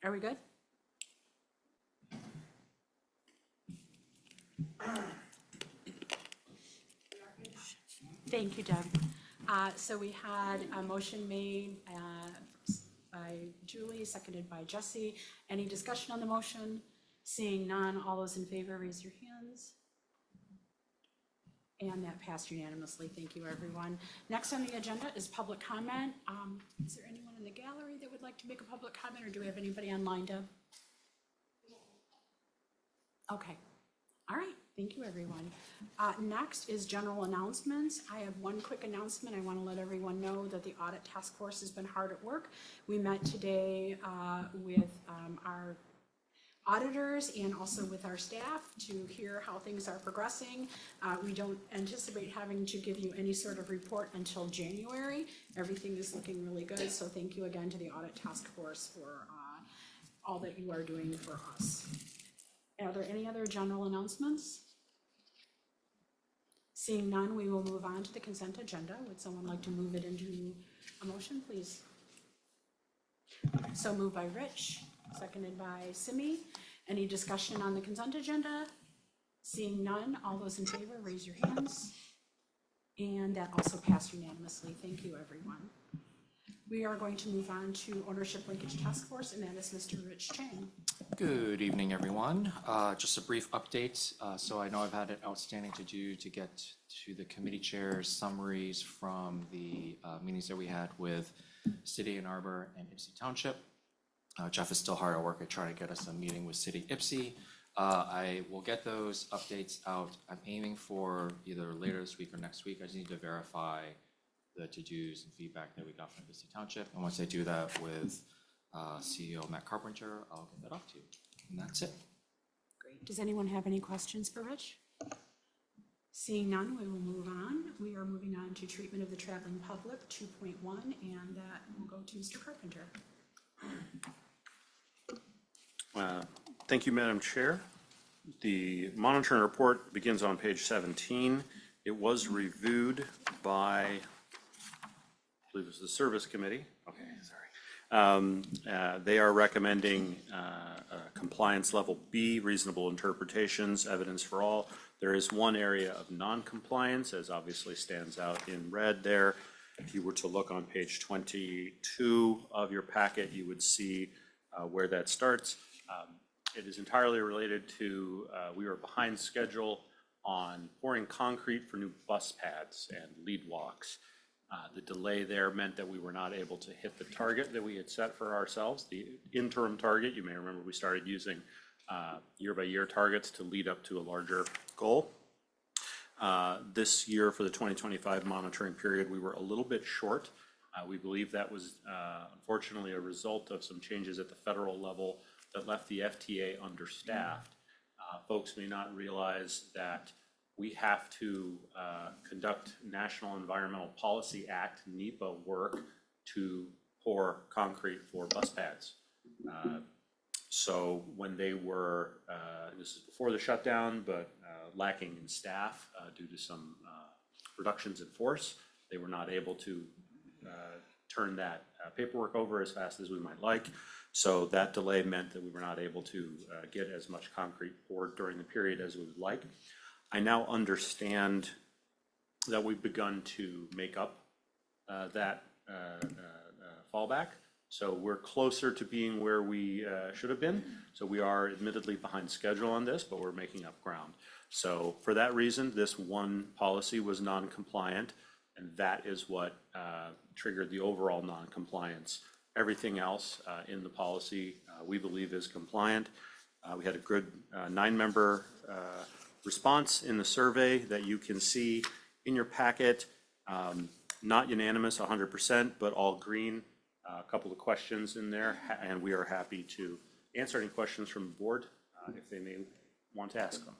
Are we good? Thank you, Deb. So we had a motion made by Julie, seconded by Jesse. Any discussion on the motion? Seeing none, all those in favor, raise your hands. And that passed unanimously. Thank you, everyone. Next on the agenda is public comment. Is there anyone in the gallery that would like to make a public comment, or do we have anybody online, Deb? Okay. All right. Thank you, everyone. Next is general announcements. I have one quick announcement. I want to let everyone know that the audit task force has been hard at work. We met today with our auditors and also with our staff to hear how things are progressing. We don't anticipate having to give you any sort of report until January. Everything is looking really good, so thank you again to the audit task force for all that you are doing for us. Are there any other general announcements? Seeing none, we will move on to the consent agenda. Would someone like to move it into a motion, please? So moved by Rich, seconded by Simi. Any discussion on the consent agenda? Seeing none, all those in favor, raise your hands. And that also passed unanimously. Thank you, everyone. We are going to move on to Ownership Linkage Task Force, and that is Mr. Rich Chang. Good evening, everyone. Just a brief update. So I know I've had it outstanding to do to get to the committee chairs summaries from the meetings that we had with City Ann Arbor and Ipsy Township. Jeff is still hard at work at trying to get us a meeting with City Ipsy. I will get those updates out. I'm aiming for either later this week or next week. I just need to verify the to-dos and feedback that we got from Ipsy Township. And once I do that with CEO Matt Carpenter, I'll get that off to you. And that's it. Great. Does anyone have any questions for Rich? Seeing none, we will move on. We are moving on to treatment of the traveling public 2.1, and that will go to Mr. Carpenter. Thank you, Madam Chair. The monitoring report begins on page 17. It was reviewed by, I believe it was the Service Committee. Okay, sorry. They are recommending compliance level B, reasonable interpretations, evidence for all. There is one area of non-compliance, as obviously stands out in red there. If you were to look on page 22 of your packet, you would see where that starts. It is entirely related to, we were behind schedule on pouring concrete for new bus pads and lead walks. The delay there meant that we were not able to hit the target that we had set for ourselves, the interim target. You may remember we started using year-by-year targets to lead up to a larger goal. This year, for the 2025 monitoring period, we were a little bit short. We believe that was unfortunately a result of some changes at the federal level that left the FTA understaffed. Folks may not realize that we have to conduct National Environmental Policy Act, NEPA work, to pour concrete for bus pads. So when they were, this is before the shutdown, but lacking in staff due to some reductions in force, they were not able to turn that paperwork over as fast as we might like. So that delay meant that we were not able to get as much concrete poured during the period as we would like. I now understand that we've begun to make up that fallback. So we're closer to being where we should have been. So we are admittedly behind schedule on this, but we're making up ground. So for that reason, this one policy was non-compliant, and that is what triggered the overall non-compliance. Everything else in the policy we believe is compliant. We had a good 9-member response in the survey that you can see in your packet. Not unanimous 100%, but all green. A couple of questions in there, and we are happy to answer any questions from the board if they may want to ask them.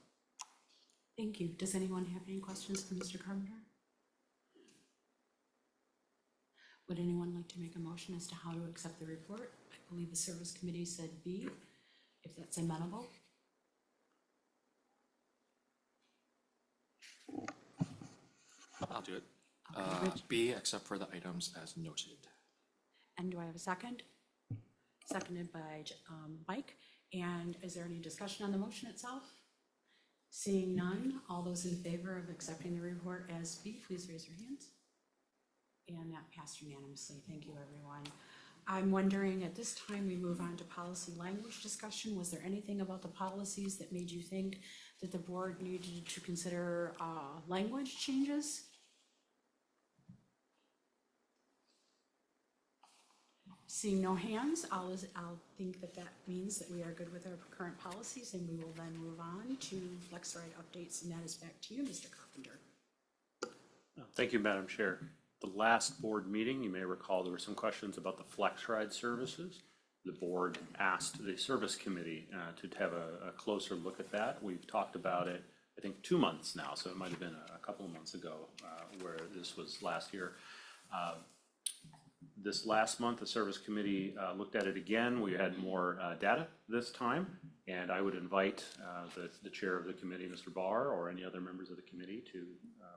Thank you. Does anyone have any questions for Mr. Carpenter? Would anyone like to make a motion as to how to accept the report? I believe the Service Committee said B, if that's amenable. I'll do it. Okay, B, except for the items as noted. And do I have a second? seconded by Mike. And is there any discussion on the motion itself? Seeing none, all those in favor of accepting the report as B, please raise your hands. And that passed unanimously. Thank you, everyone. I'm wondering, at this time, we move on to policy language discussion. Was there anything about the policies that made you think that the board needed to consider language changes? Seeing no hands, I'll think that means that we are good with our current policies, and we will then move on to TheRide updates, and that is back to you, Mr. Carpenter. Thank you, Madam Chair. The last board meeting, you may recall there were some questions about the TheRide services. The board asked the service committee to have a closer look at that. We've talked about it, I think, 2 months now, so it might have been a couple of months ago where this was last year. This last month, the service committee looked at it again. We had more data this time, and I would invite the chair of the committee, Mr. Barr, or any other members of the committee to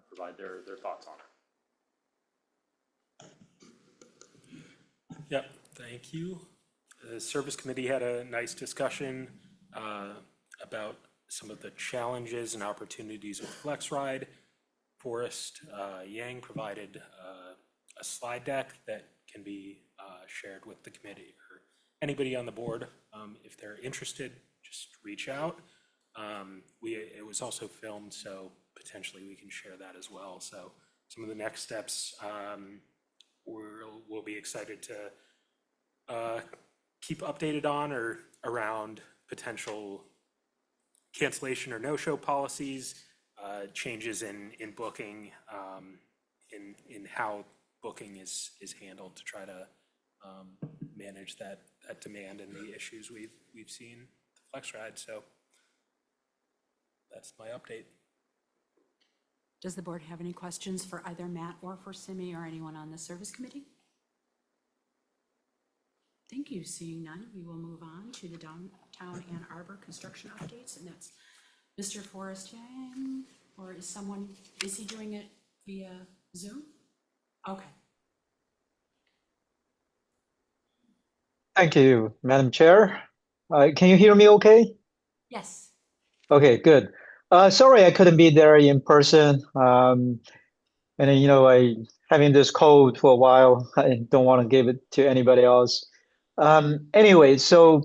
provide their thoughts on it. Yep, thank you. The service committee had a nice discussion about some of the challenges and opportunities of TheRide. Forrest Yang provided a slide deck that can be shared with the committee or anybody on the board. If they're interested, just reach out. It was also filmed, so potentially we can share that as well. So some of the next steps we'll be excited to keep updated on or around potential cancellation or no-show policies, changes in booking, in how booking is handled to try to manage that demand and the issues we've seen with TheRide. So that's my update. Does the board have any questions for either Matt or for Simi or anyone on the service committee? Thank you. Seeing none, we will move on to the downtown Ann Arbor construction updates, and that's Mr. Forrest Yang, or is he doing it via Zoom? Okay. Thank you, Madam Chair. Can you hear me okay? Yes. Okay, good. Sorry I couldn't be there in person. And then, I having this cold for a while. I don't want to give it to anybody else. Anyway, so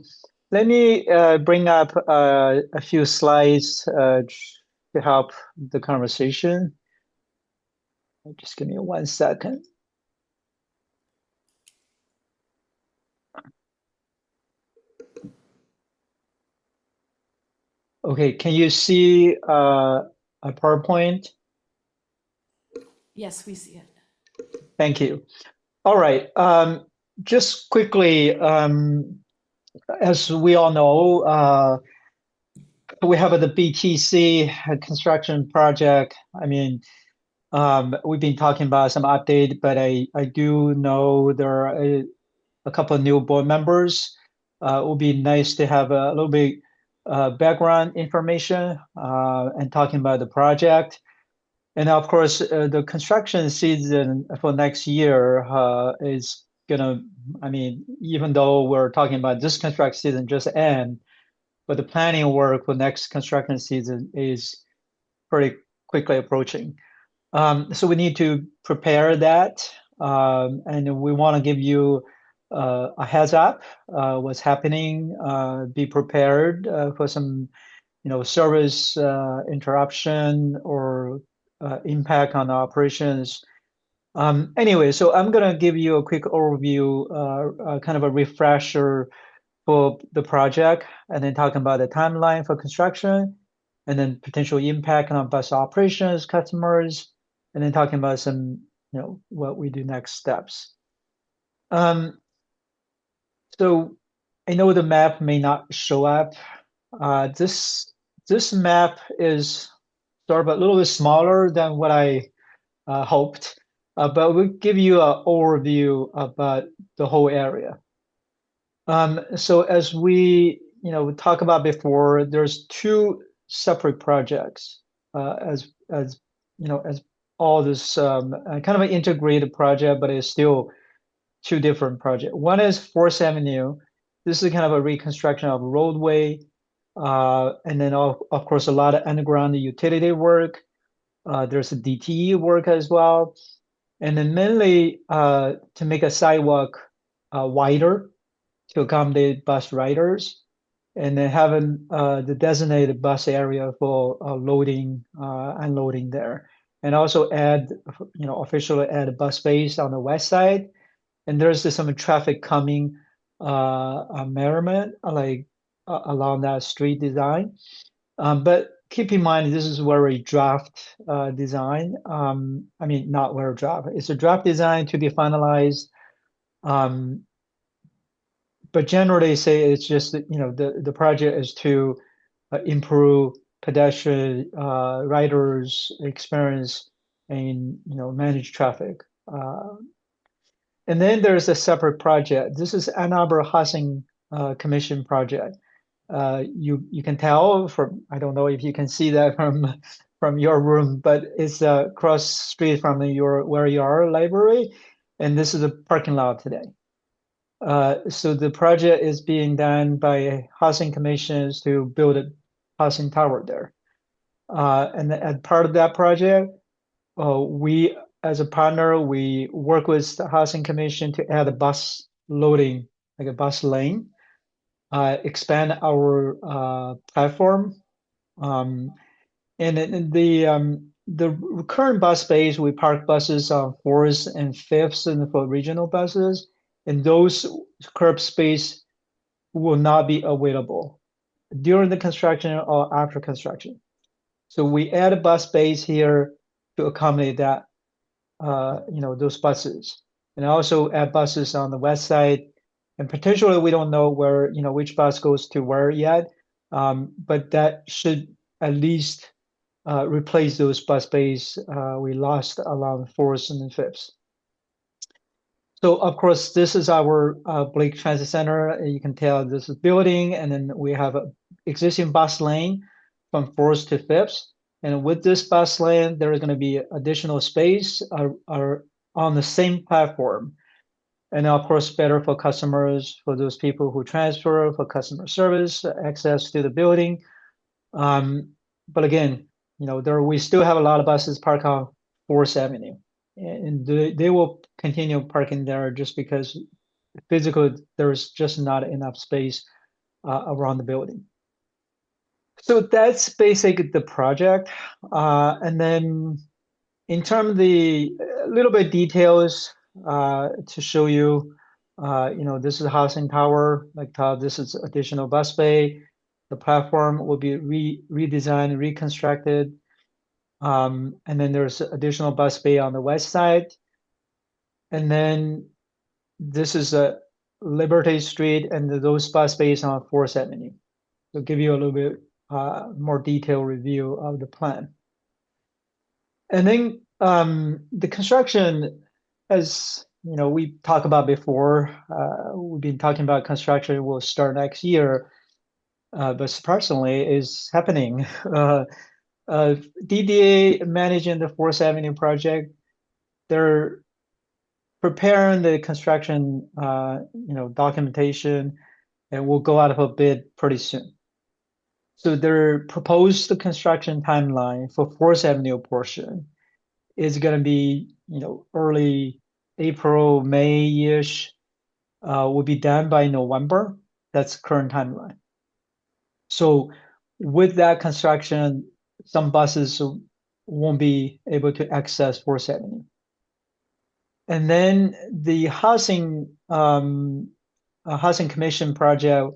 let me bring up a few slides to help the conversation. Just give me 1 second. Okay, can you see a PowerPoint? Yes, we see it. Thank you. All right. Just quickly, as we all know, we have the BTC construction project. I mean, we've been talking about some update, but I do know there are a couple of new board members. It would be nice to have a little bit background information and talking about the project. And of course, the construction season for next year is gonna, I mean, even though we're talking about this construction season just end, but the planning work for next construction season is pretty quickly approaching. So we need to prepare that, and we want to give you a heads up what's happening. Be prepared for some, service interruption or impact on the operations. Anyway, so I'm gonna give you a quick overview, kind of a refresher for the project, and then talking about the timeline for construction, and then potential impact on bus operations, customers, and then talking about some, what we do next steps. So I know the map may not show up. This map is sort of a little bit smaller than what I hoped, but we'll give you an overview about the whole area. So as we talked about before, there's 2 separate projects, as all this kind of an integrated project, but it's still 2 different projects. One is 4th Avenue, This is kind of a reconstruction of roadway. And then of course, a lot of underground utility work. There's a DTE work as well. And then mainly to make a sidewalk wider to accommodate bus riders, and then having the designated bus area for loading, unloading there. And also add, officially add a bus space on the west side. And there's some traffic coming Merriman, like along that street design. But keep in mind, this is very draft design. I mean, not very draft. It's a draft design to be finalized. Um, but generally, say it's just that, the project is to improve pedestrian riders' experience and manage traffic. And then there's a separate project. This is Ann Arbor Housing Commission project. You can tell from, I don't know if you can see that from your room, but it's across street from your where you are library, and this is a parking lot today. So the project is being done by housing commissions to build a housing tower there. And as part of that project, we as a partner, we work with the housing commission to add a bus loading, like a bus lane, expand our platform. And the current bus space, we park buses on fourth and fifth and for regional buses, and those curb space will not be available during the construction or after construction. So we add a bus space here to accommodate that, those buses, and also add buses on the west side. And potentially, we don't know where, which bus goes to where yet, but that should at least replace those bus bays we lost along fourth and fifth. So of course, this is our Blake Transit Center. You can tell this is building, and then we have an existing bus lane from fourth to fifth. And with this bus lane, there is going to be additional space are on the same platform. And of course, better for customers, for those people who transfer, for customer service, access to the building. But again, we still have a lot of buses parked on Fourth Avenue, and they will continue parking there just because physically there's just not enough space around the building. So that's basically the project. And then in terms of the little bit details to show you, this is a housing tower, like this is additional bus bay. The platform will be redesigned, reconstructed. And then there's additional bus bay on the west side. And then this is a Liberty Street and those bus bays on Fourth Avenue. So give you a little bit more detailed review of the plan. And then the construction, as we talked about before, we've been talking about construction will start next year, but surprisingly, is happening. DDA managing the Fourth Avenue project, they're preparing the construction, documentation, and will go out of a bid pretty soon. So their proposed construction timeline for Fourth Avenue portion is going to be, early April, May-ish, will be done by November. That's current timeline. So with that construction, some buses won't be able to access Fourth Avenue. And then the housing commission project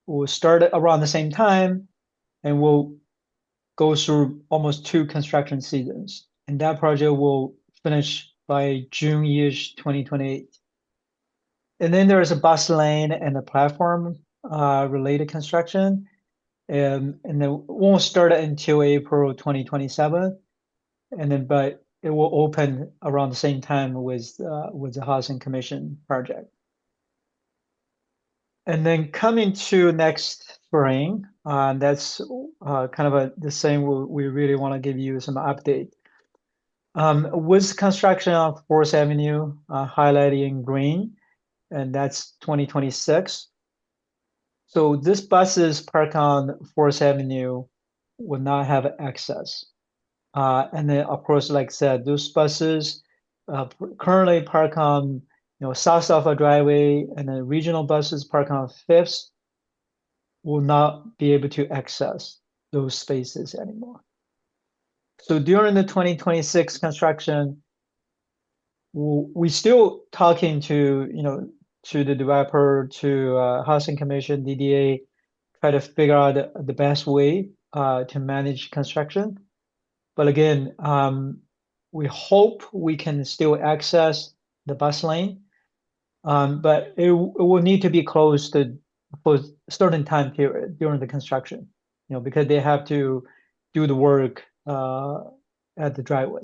will start around the same time and will go through almost 2 construction seasons. And that project will finish by June-ish 2028. And then there is a bus lane and a platform related construction. And then won't start until April 2027. And then, but it will open around the same time with the Housing Commission project. And then coming to next spring, that's kind of the same. We really want to give you some update. With construction of Fourth Avenue highlighted in green, and that's 2026. So this buses park on Fourth Avenue will not have access. And then, of course, like I said, those buses currently park on, south of a driveway, and then regional buses park on Fifth will not be able to access those spaces anymore. So during the 2026 construction, we still talking to, to the developer, to Housing Commission, DDA, try to figure out the best way to manage construction. But again, we hope we can still access the bus lane, but it will need to be closed for a certain time period during the construction, because they have to do the work at the driveway.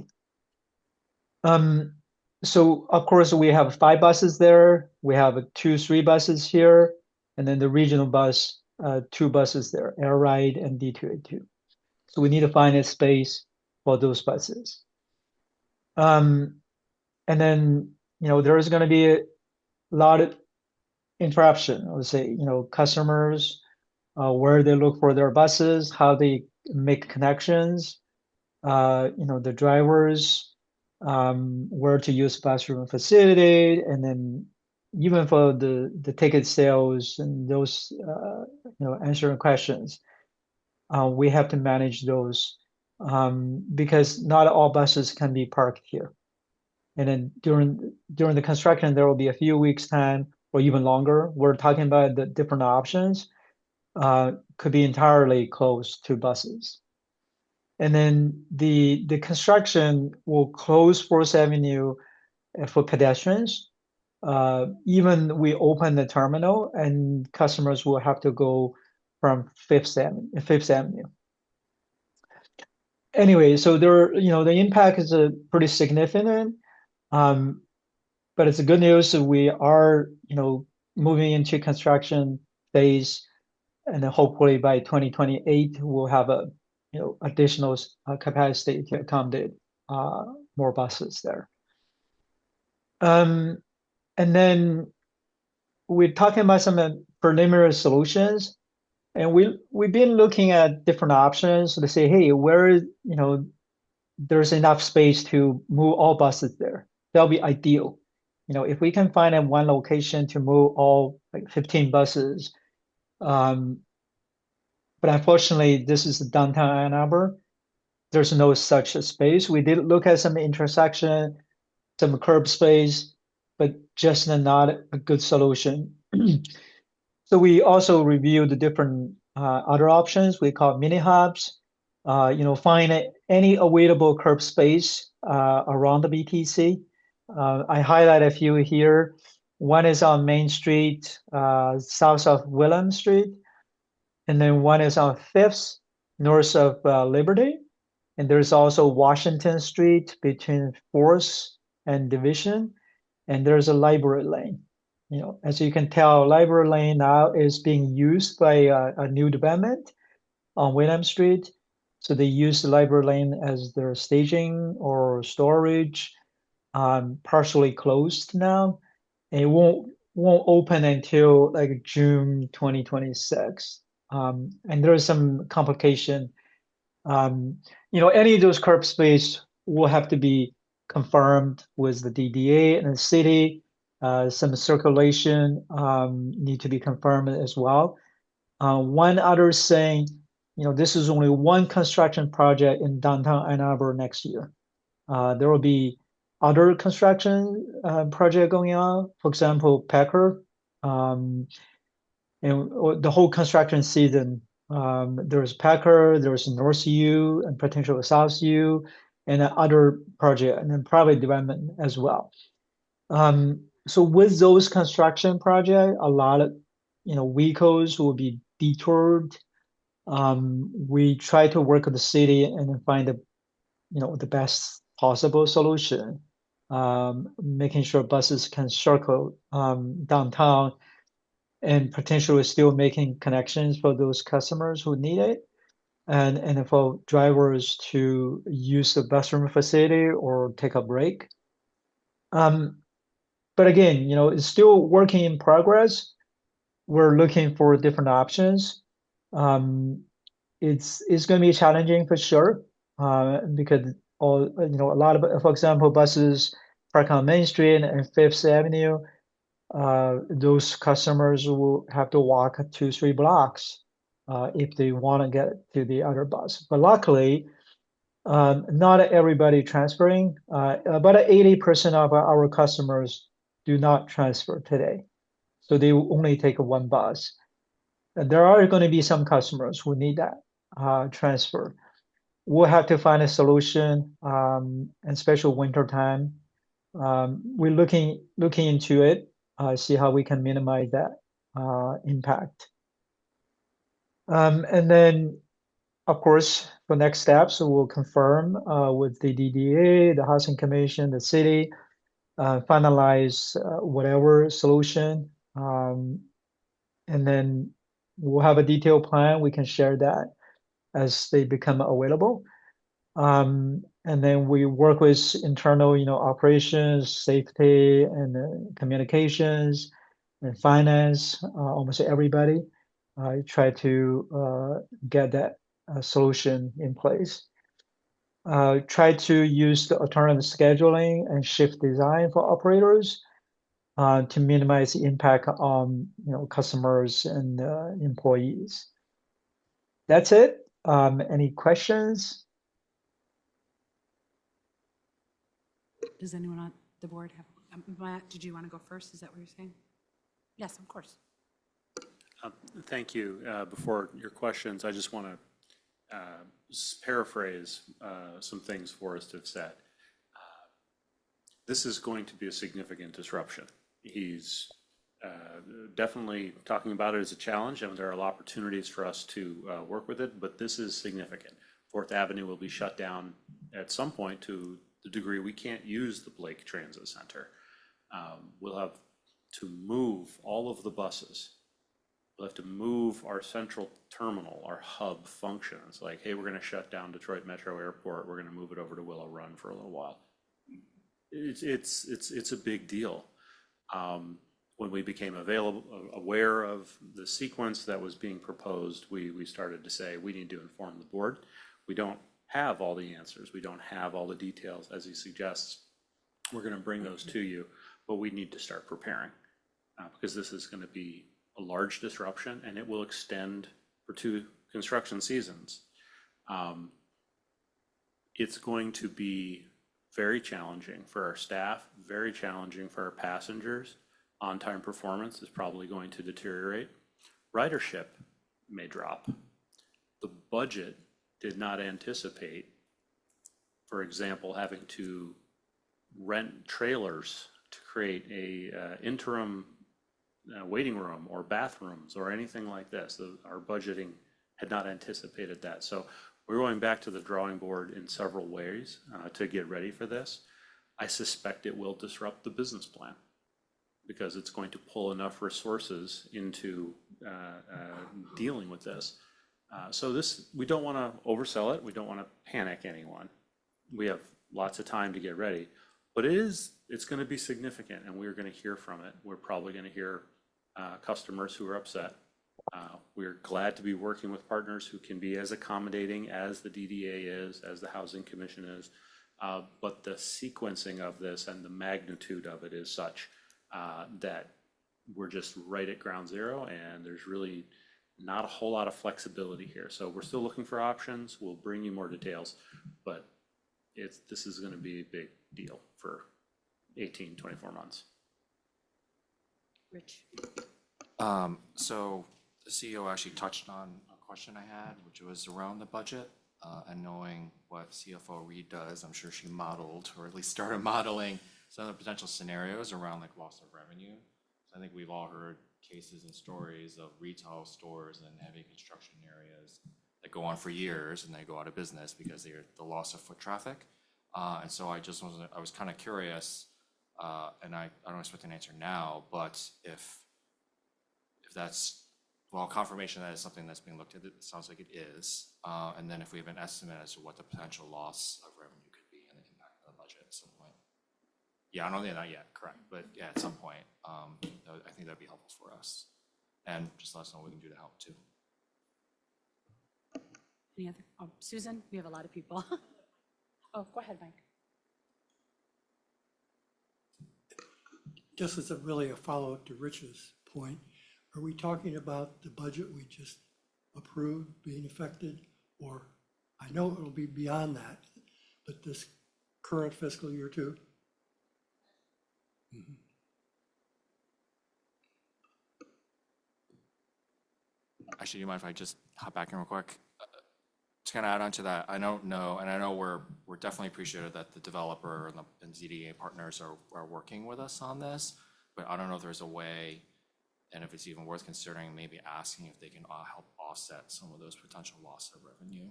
So of course we have 5 buses there. We have 2, 3 buses here, and then the regional bus, 2 buses there, TheRide and D282. So we need to find a space for those buses. And then, there is going to be a lot of interruption. I would say, customers, where they look for their buses, how they make connections, the drivers, where to use bus room facility, and then even for the ticket sales and those, answering questions, we have to manage those, because not all buses can be parked here. And then during the construction, there will be a few weeks time or even longer. We're talking about the different options. Could be entirely closed to buses. And then the construction will close Fourth Avenue for pedestrians. Even we open the terminal, and customers will have to go from Fifth Avenue. Anyway, so the impact is pretty significant. But it's a good news that we are, moving into construction phase, and then hopefully by 2028 we'll have a, additional capacity to accommodate more buses there. And then we're talking about some preliminary solutions, and we've been looking at different options to say, hey, where there's enough space to move all buses there. That'll be ideal. If we can find one location to move all like 15 buses, but unfortunately, this is downtown Ann Arbor. There's no such space. We did look at some intersection, some curb space, but just not a good solution. So we also reviewed the different other options. We call mini hubs. Find any available curb space around the BTC. I highlight a few here. One is on Main Street, south of William Street. And then one is on Fifth, north of Liberty. And there's also Washington Street between Fourth and Division. And there's a library lane. As you can tell, library lane now is being used by a new development on William Street. So they use the library lane as their staging or storage, partially closed now. And it won't open until like June 2026. And there's some complication. Any of those curb space will have to be confirmed with the DDA and the city. Some circulation need to be confirmed as well. One other saying, this is only one construction project in downtown Ann Arbor next year. There will be other construction project going on. For example, Packer, and the whole construction season. There's Packer, there's North U, and potential South U, and other project, and then private development as well. So with those construction project, a lot of vehicles will be detoured. We try to work with the city and find the best possible solution, making sure buses can circle downtown and potentially still making connections for those customers who need it, and for drivers to use the bus room facility or take a break. But again, it's still working in progress. we're looking for different options. It's going to be challenging for sure, because a lot of, for example, buses park on Main Street and Fifth Avenue. Those customers will have to walk 2, 3 blocks if they want to get to the other bus. But luckily, not everybody transferring. About 80% of our customers do not transfer today, so they will only take one bus. There are going to be some customers who need that transfer. We'll have to find a solution, and especially winter time. We're looking into it, see how we can minimize that impact. And then, of course, for next steps, we'll confirm with the DDA, the Housing Commission, the city, finalize whatever solution, and then we'll have a detailed plan. We can share that as they become available. And then we work with internal, operations, safety, and communications, and finance, almost everybody. Try to get that solution in place. Try to use the alternative scheduling and shift design for operators to minimize the impact on, customers and employees. That's it. Any questions? Does anyone on the board have, Matt, did you want to go first? Is that what you're saying? Yes, of course. Thank you. Before your questions, I just want to paraphrase some things Forrest have said. This is going to be a significant disruption. He's definitely talking about it as a challenge, and there are opportunities for us to work with it, but this is significant. Fourth Avenue will be shut down at some point to the degree we can't use the Blake Transit Center. We'll have to move all of the buses. We'll have to move our central terminal, our hub functions. Like, hey, we're going to shut down Detroit Metro Airport. We're going to move it over to Willow Run for a little while. It's a big deal. When we became aware of the sequence that was being proposed, we started to say we need to inform the board. We don't have all the answers. We don't have all the details, as he suggests. We're going to bring those to you, but we need to start preparing because this is going to be a large disruption and it will extend for 2 construction seasons. It's going to be very challenging for our staff, very challenging for our passengers. On-time performance is probably going to deteriorate. Ridership may drop. The budget did not anticipate, for example, having to rent trailers to create a interim waiting room or bathrooms or anything like this. Our budgeting had not anticipated that. So we're going back to the drawing board in several ways to get ready for this. I suspect it will disrupt the business plan because it's going to pull enough resources into dealing with this. So we don't want to oversell it. We don't want to panic anyone. We have lots of time to get ready, but it's going to be significant and we're going to hear from it. We're probably going to hear customers who are upset. We're glad to be working with partners who can be as accommodating as the DDA is, as the Housing Commission is. But the sequencing of this and the magnitude of it is such that we're just right at ground zero and there's really not a whole lot of flexibility here. So we're still looking for options. We'll bring you more details, but this is going to be a big deal for 18, 24 months. Rich. So the CEO actually touched on a question I had, which was around the budget, and knowing what CFO Reed does, I'm sure she modeled, or at least started modeling, some of the potential scenarios around like loss of revenue. So I think we've all heard cases and stories of retail stores in heavy construction areas that go on for years and they go out of business because they're the loss of foot traffic. And so I was kind of curious, and I don't expect an answer now, but if that's, well, confirmation that is something that's being looked at, it sounds like it is. And then if we have an estimate as to what the potential loss of revenue could be and the impact on the budget at some point. Yeah, I don't think not yet, correct. But yeah, at some point, I think that'd be helpful for us. and just let us know what we can do to help too. Any other, oh, Susan, we have a lot of people. Oh, go ahead, Mike. Just as a follow-up to Rich's point, are we talking about the budget we just approved being affected? Or, I know it'll be beyond that, but this current fiscal year too? Actually, do you mind if I just hop back in real quick? To kind of add on to that, I don't know, and I know we're definitely appreciative that the developer and ZDA partners are working with us on this, but I don't know if there's a way, and if it's even worth considering, maybe asking if they can help offset some of those potential loss of revenue.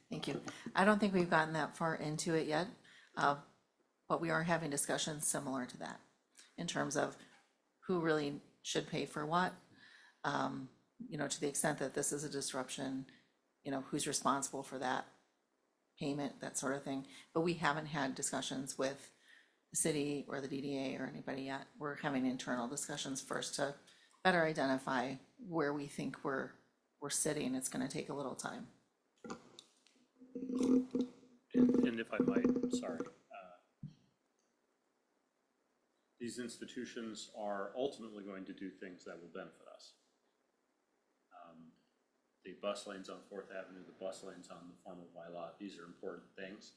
Thank you. I don't think we've gotten that far into it yet, but we are having discussions similar to that in terms of who really should pay for what. You know, to the extent that this is a disruption, you know, who's responsible for that payment, that sort of thing. But we haven't had discussions with the city or the DDA or anybody yet. We're having internal discussions first to better identify where we think we're sitting. It's going to take a little time. And if I might, sorry. These institutions are ultimately going to do things that will benefit us. The bus lanes on 4th Avenue, the bus lanes on the former Y lot, these are important things.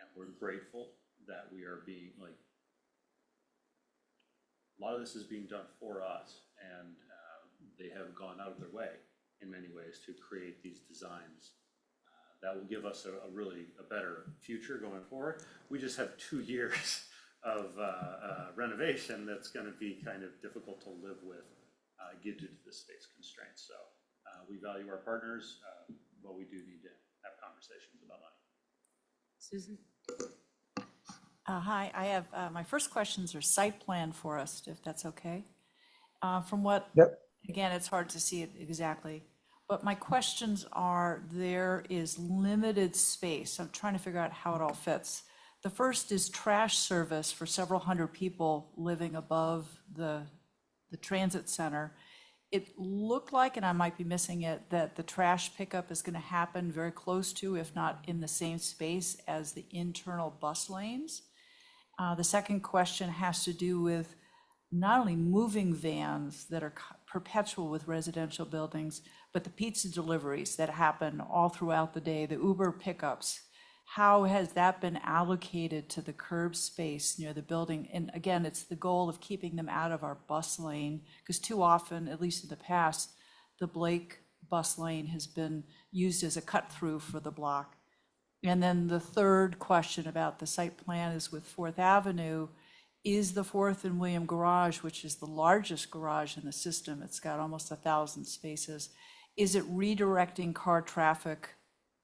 And we're grateful that we are being, like, a lot of this is being done for us, and they have gone out of their way in many ways to create these designs that will give us a really better future going forward. We just have 2 years of renovation that's going to be kind of difficult to live with due to the space constraints. So we value our partners, but we do need to have conversations about money. Susan? Hi, I have, my first questions are site plan for us, if that's okay. From what, Yep. again, it's hard to see it exactly, but my questions are, there is limited space. I'm trying to figure out how it all fits. The first is trash service for several hundred people living above the transit center. It looked like, and I might be missing it, that the trash pickup is going to happen very close to, if not in the same space as the internal bus lanes. The second question has to do with not only moving vans that are perpetual with residential buildings, but the pizza deliveries that happen all throughout the day, the Uber pickups. How has that been allocated to the curb space near the building? And again, it's the goal of keeping them out of our bus lane, because too often, at least in the past, the Blake bus lane has been used as a cut through for the block. And then the third question about the site plan is with 4th Avenue, is the 4th and William garage, which is the largest garage in the system, it's got almost 1,000 spaces, is it redirecting car traffic,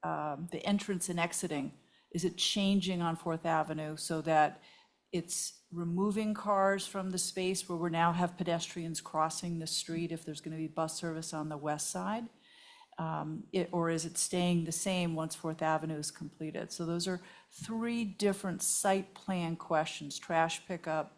the entrance and exiting? Is it changing on 4th Avenue so that it's removing cars from the space where we now have pedestrians crossing the street if there's going to be bus service on the west side? Or is it staying the same once 4th Avenue is completed? So those are 3 different site plan questions: trash pickup,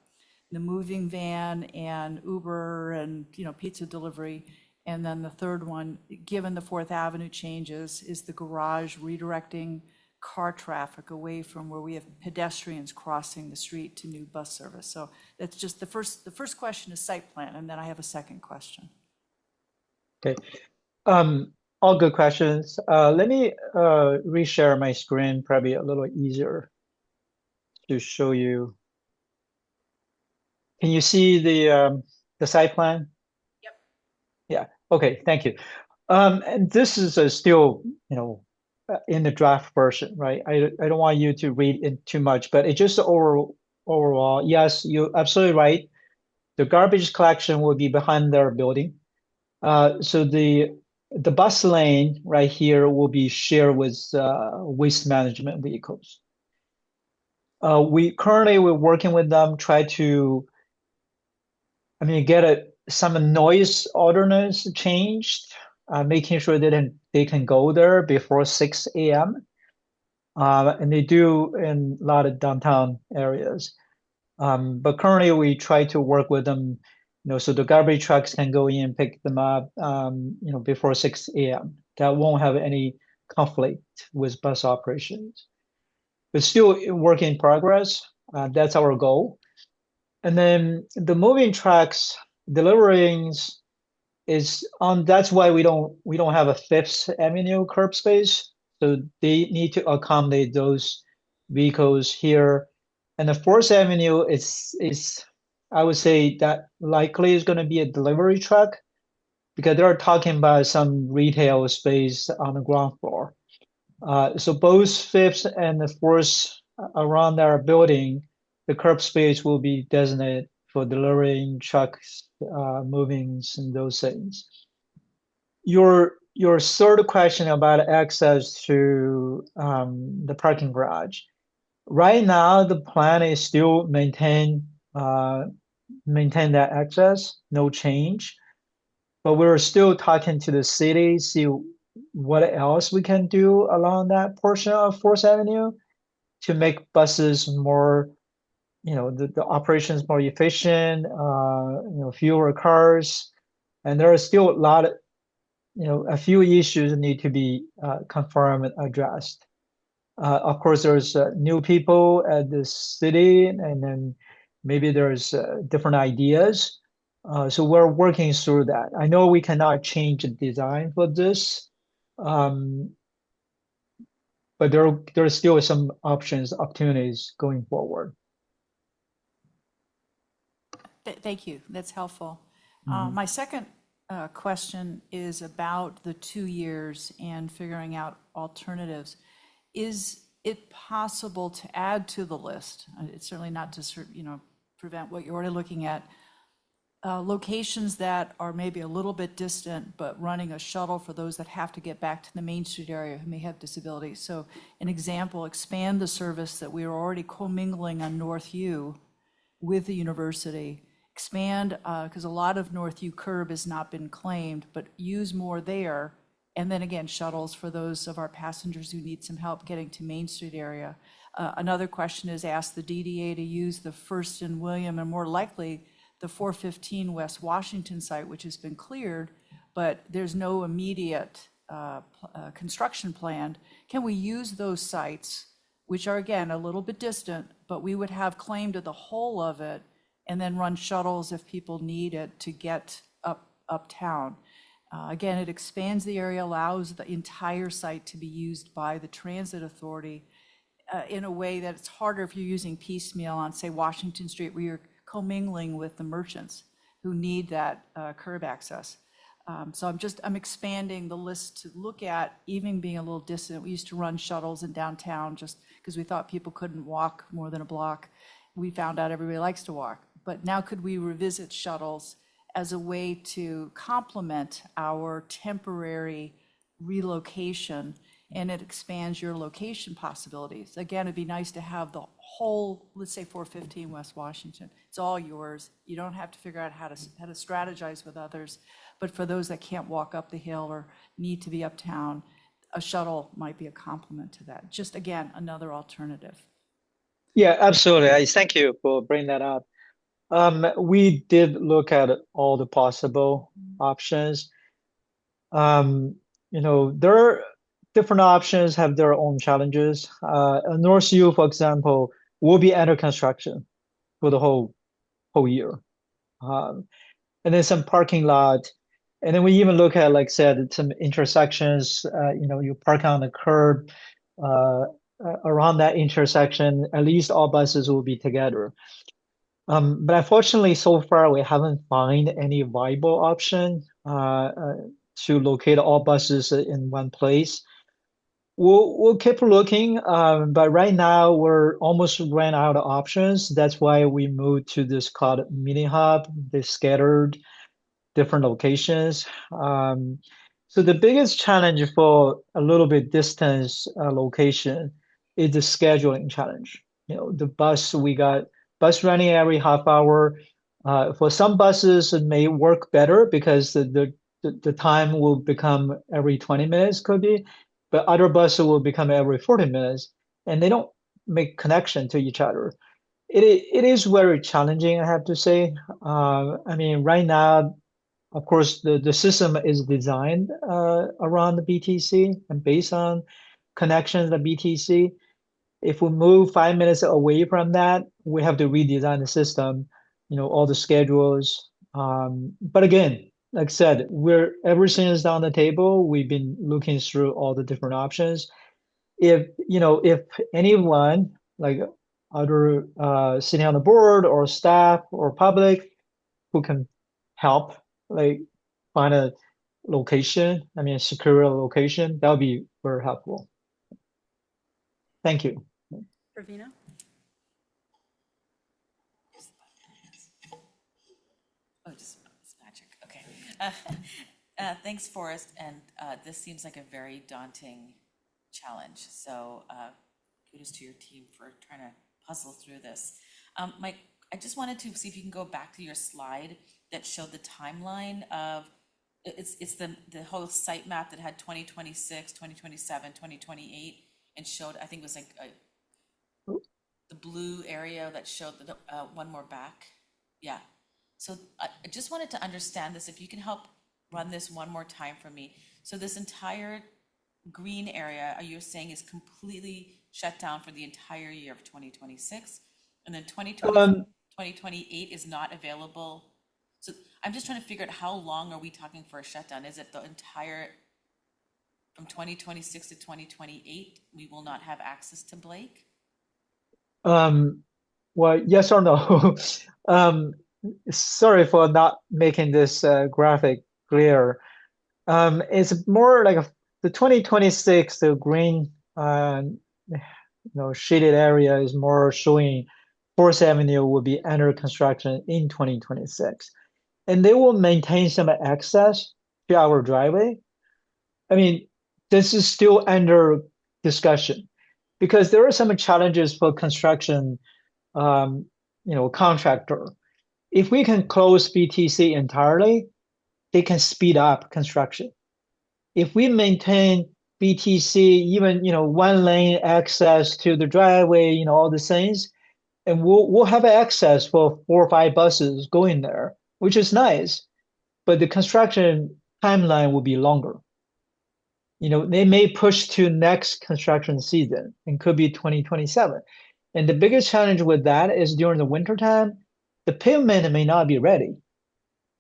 the moving van, and Uber and, you know, pizza delivery. And then the third one, given the 4th Avenue changes, is the garage redirecting car traffic away from where we have pedestrians crossing the street to new bus service? So that's just the first question is site plan, and then I have a second question. Okay. All good questions. Let me reshare my screen, probably a little easier to show you. Can you see the site plan? Yep. Yeah. Okay. Thank you. And this is still, you know, in the draft version, right? I don't want you to read it too much, but it just overall, yes, you're absolutely right. The garbage collection will be behind their building. So the bus lane right here will be shared with waste management vehicles. We're working with them, try to, get some noise ordinance changed, making sure that they can go there before 6 a.m. And they do in a lot of downtown areas. But currently we try to work with them, so the garbage trucks can go in and pick them up, before 6 a.m. That won't have any conflict with bus operations. But still a work in progress. That's our goal. And then the moving trucks deliverings is on. That's why we don't have a Fifth Avenue curb space. So they need to accommodate those vehicles here. And the Fourth Avenue is I would say that likely is going to be a delivery truck because they're talking about some retail space on the ground floor. So both Fifth and the Fourth around our building, the curb space will be designated for delivering trucks, movings, and those things. Your third question about access to the parking garage. Right now, the plan is still maintain that access, no change. But we're still talking to the city, see what else we can do along that portion of Fourth Avenue to make buses more, the operations more efficient, fewer cars. And there are still a few issues that need to be confirmed and addressed. Of course, there's new people at the city, and then maybe there's different ideas. So we're working through that. I know we cannot change the design for this, um, but there's still some opportunities going forward. Thank you, that's helpful. My second question is about the 2 years and figuring out alternatives. Is it possible to add to the list? It's certainly not to prevent what you're already looking at. Locations that are maybe a little bit distant, but running a shuttle for those that have to get back to the Main Street area who may have disabilities. So an example, expand the service that we are already commingling on North U with the university. Expand, because a lot of North U curb has not been claimed, but use more there. And then again, shuttles for those of our passengers who need some help getting to Main Street area. Another question is ask the DDA to use the First and William, and more likely the 415 West Washington site, which has been cleared, but there's no immediate construction planned. Can we use those sites, which are again a little bit distant, but we would have claim to the whole of it and then run shuttles if people need it to get uptown? Again, it expands the area, allows the entire site to be used by the transit authority in a way that it's harder if you're using piecemeal on, say, Washington Street, where you're commingling with the merchants who need that curb access. So I'm expanding the list to look at even being a little distant. We used to run shuttles in downtown just because we thought people couldn't walk more than a block. We found out everybody likes to walk. But now could we revisit shuttles as a way to complement our temporary relocation, and it expands your location possibilities. Again, it'd be nice to have the whole, let's say 415 West Washington. It's all yours. You don't have to figure out how to strategize with others. But for those that can't walk up the hill or need to be uptown, a shuttle might be a complement to that. Just again, another alternative. Yeah, absolutely. Thank you for bringing that up. We did look at all the possible options. There are different options have their own challenges. North U, for example, will be under construction for the whole year. And then some parking lot. And then we even look at, like I said, some intersections, you park on the curb, around that intersection, at least all buses will be together. But unfortunately, so far, we haven't found any viable option to locate all buses in one place. We'll keep looking, but right now we're almost ran out of options. That's why we moved to this called mini hub. They scattered different locations. So the biggest challenge for a little bit distance location is the scheduling challenge. The we got bus running every half hour. For some buses, it may work better because the time will become every 20 minutes, could be, but other buses will become every 40 minutes, and they don't make connection to each other. it is very challenging, I have to say. I mean, right now, of course, the system is designed around the BTC and based on connections to BTC. If we move 5 minutes away from that, we have to redesign the system, all the schedules. But again, like I said, everything is on the table. We've been looking through all the different options. If anyone, like other sitting on the board or staff or public who can help, like find a location, I mean, secure a location, that would be very helpful. Thank you. Ravina? Oh, just it's magic. Okay. Thanks, Forrest. And this seems like a very daunting challenge. So kudos to your team for trying to puzzle through this. Mike, I just wanted to see if you can go back to your slide that showed the timeline of it's the whole site map that had 2026, 2027, 2028, and showed, I think it was like the blue area that showed the one more back. Yeah. So I just wanted to understand this, if you can help run this one more time for me. So this entire green area, are you saying is completely shut down for the entire year of 2026? And then 2028 is not available? So I'm just trying to figure out how long are we talking for a shutdown? Is it the entire, from 2026 to 2028, we will not have access to Blake? Well, yes or no? Sorry for not making this graphic clear. It's more like the 2026, the green, shaded area is more showing Fourth Avenue will be under construction in 2026, and they will maintain some access to our driveway. I mean, this is still under discussion because there are some challenges for construction, contractor. If we can close BTC entirely, they can speed up construction. If we maintain BTC, even one lane access to the driveway, all the things, and we'll have access for 4 or 5 buses going there, which is nice. But the construction timeline will be longer. They may push to next construction season and could be 2027. And the biggest challenge with that is during the winter time, the pavement may not be ready.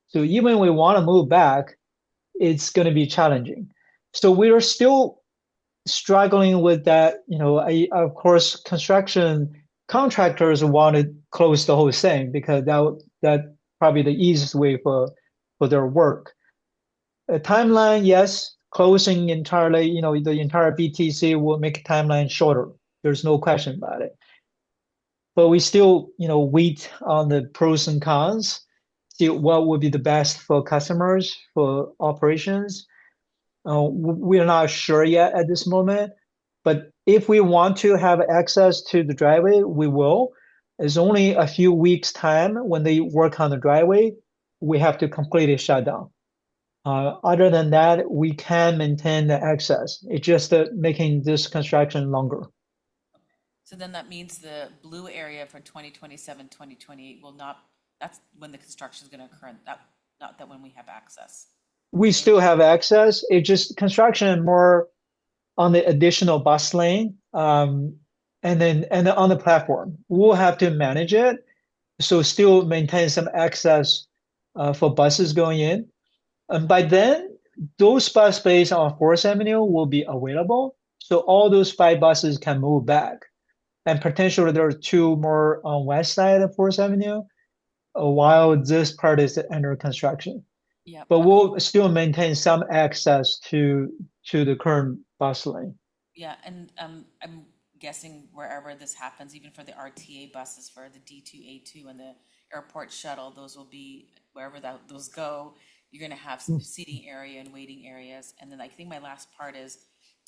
So even when we want to move back, it's going to be challenging. So we are still struggling with that. Of course, construction contractors want to close the whole thing because that probably the easiest way for their work. A timeline, yes, closing entirely, the entire BTC will make timeline shorter. There's no question about it. But we still, wait on the pros and cons, see what would be the best for customers, for operations. We're not sure yet at this moment, but if we want to have access to the driveway, we will. It's only a few weeks' time when they work on the driveway, we have to completely shut down. Other than that, we can maintain the access. It's just making this construction longer. So then that means the blue area for 2027, 2028 will not, that's when the construction is going to occur, not that when we have access. We still have access. It's just construction more on the additional bus lane, and then on the platform. We'll have to manage it, so still maintain some access for buses going in. And by then, those bus space on Fourth Avenue will be available, so all those 5 buses can move back. And potentially there are 2 more on west side of Fourth Avenue, while this part is under construction. Yeah. But we'll still maintain some access to the current bus lane. Yeah, and I'm guessing wherever this happens, even for the RTA buses for the D2, A2 and the airport shuttle, those will be wherever those go. You're going to have some seating area and waiting areas. And then I think my last part is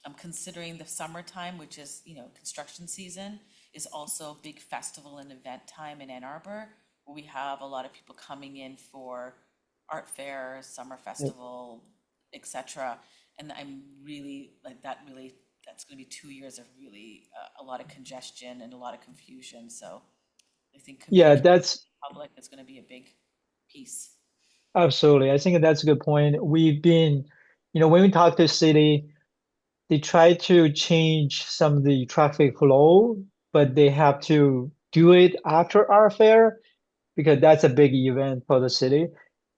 I'm considering the summertime, which is, construction season, is also a big festival and event time in Ann Arbor, where we have a lot of people coming in for art fair, summer festival, etc. And I'm really that's going to be 2 years of really a lot of congestion and a lot of confusion. So I think Yeah, communicating that's to the public is gonna be a big piece. absolutely. I think that's a good point. We've been, when we talk to city, they try to change some of the traffic flow, but they have to do it after our fair because that's a big event for the city.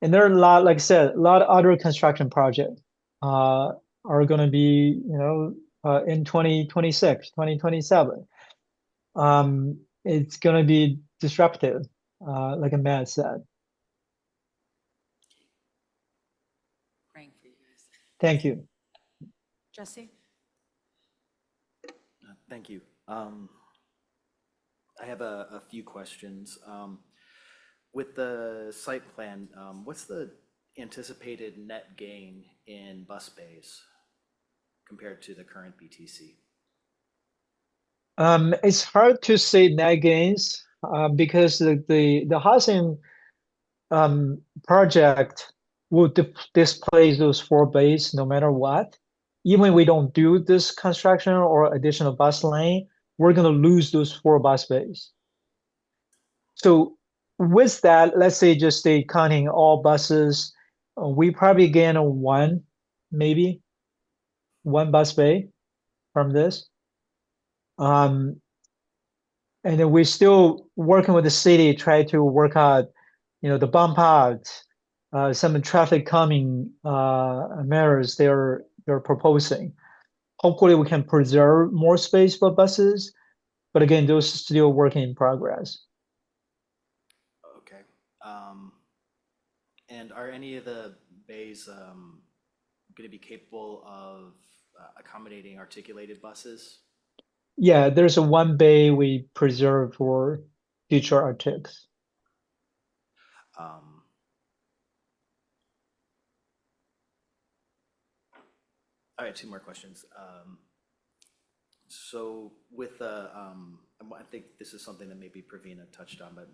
And there are a lot, like I said, a lot of other construction projects are going to be, in 2026, 2027. It's going to be disruptive, like Matt said. Praying for you guys. Thank you. Jesse? Thank you. I have a few questions. With the site plan, what's the anticipated net gain in bus bays compared to the current BTC? It's hard to say net gains because the housing project will displace those four bays no matter what. Even if we don't do this construction or additional bus lane, we're going to lose those four bus bays. So with that, let's say just stay counting all buses, we probably gain maybe one bus bay from this. Um, and then we're still working with the city, try to work out, the bump out, some traffic calming measures they're proposing. Hopefully, we can preserve more space for buses, but again, those are still work in progress. Okay. And are any of the bays going to be capable of accommodating articulated buses? Yeah, there's a one bay we preserve for future articles. Um, all right, two more questions. So with I think this is something that maybe Pravina touched on, but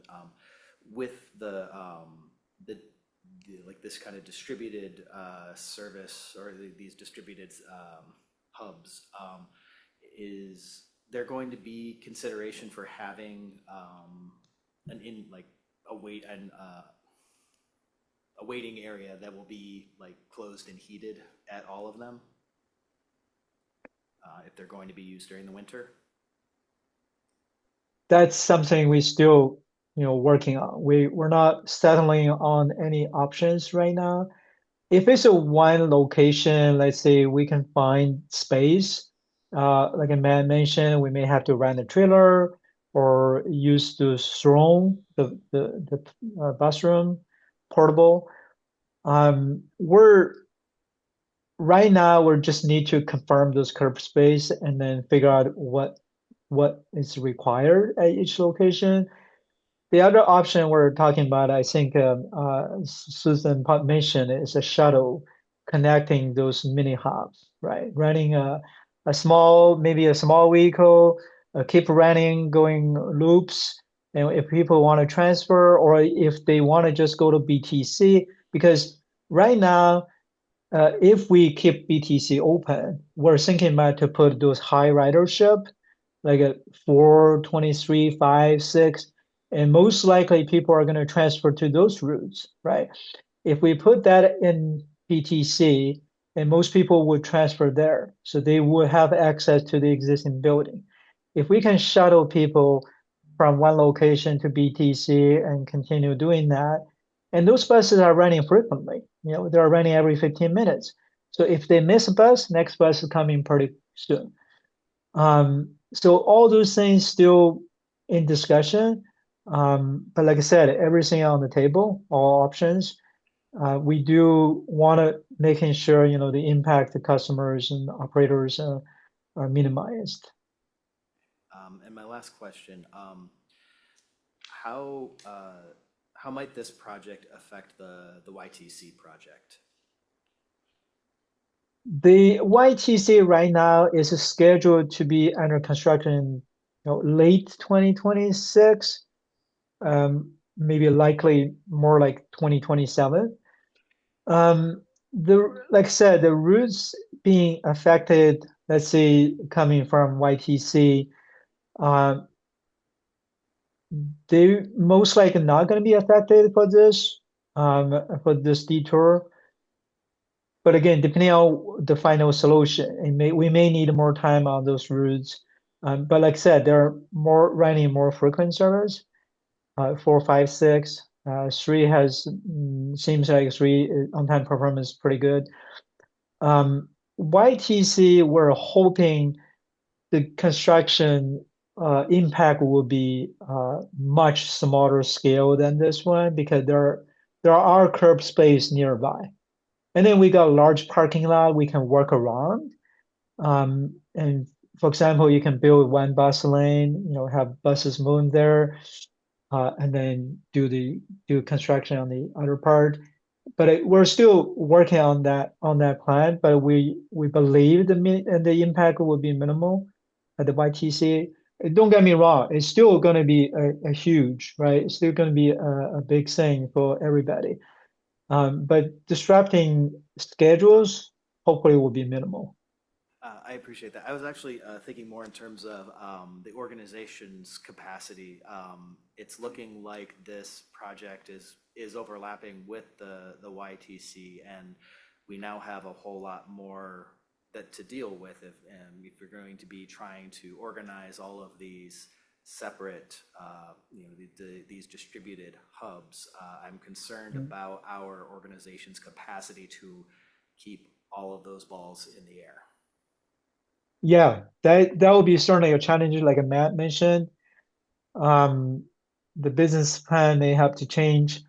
with the like this kind of distributed service or these distributed hubs, is there going to be consideration for having an in like a wait and a waiting area that will be like closed and heated at all of them? If they're going to be used during the winter? That's something we still, working on. We're not settling on any options right now. If it's a one location, let's say we can find space, like a man mentioned, we may have to rent a trailer or use the throne, the bus room, portable. We're right now we just need to confirm those curb space and then figure out what is required at each location. The other option we're talking about, I think Susan mentioned, is a shuttle connecting those mini hubs, right? Running maybe a small vehicle, keep running, going loops. And if people want to transfer or if they want to just go to BTC, because right now, if we keep BTC open, we're thinking about to put those high ridership, like a 4, 23, 5, 6, and most likely people are going to transfer to those routes, right? If we put that in BTC, and most people would transfer there, so they would have access to the existing building. If we can shuttle people from one location to BTC and continue doing that, and those buses are running frequently, they're running every 15 minutes. So if they miss a bus, next bus is coming pretty soon. So all those things still in discussion. But like I said, everything on the table, all options. We do want to making sure, the impact to customers and operators are minimized. And my last question, how how might this project affect the YTC project? The YTC right now is scheduled to be under construction, late 2026, maybe likely more like 2027. Like I said, the routes being affected, let's say coming from YTC, they most likely not going to be affected for this detour. But again, depending on the final solution, we may need more time on those routes. But like I said, they're running more frequent service, 4, 5, 6. 3 seems like 3 on-time performance is pretty good. YTC, we're hoping the construction impact will be much smaller scale than this one because there are curb space nearby. And then we got a large parking lot we can work around. And for example, you can build one bus lane, have buses moving there, and then do construction on the other part. But we're still working on that plan. But we believe the impact will be minimal at the YTC. Don't get me wrong; it's still going to be a huge, right? It's still going to be a big thing for everybody. But disrupting schedules hopefully will be minimal. I appreciate that. I was actually thinking more in terms of the organization's capacity. It's looking like this project is overlapping with the YTC, and we now have a whole lot more that to deal with if you're going to be trying to organize all of these separate, these distributed hubs. I'm concerned about our organization's capacity to keep all of those balls in the air. Yeah, that will be certainly a challenge, like Matt mentioned. The business plan may have to change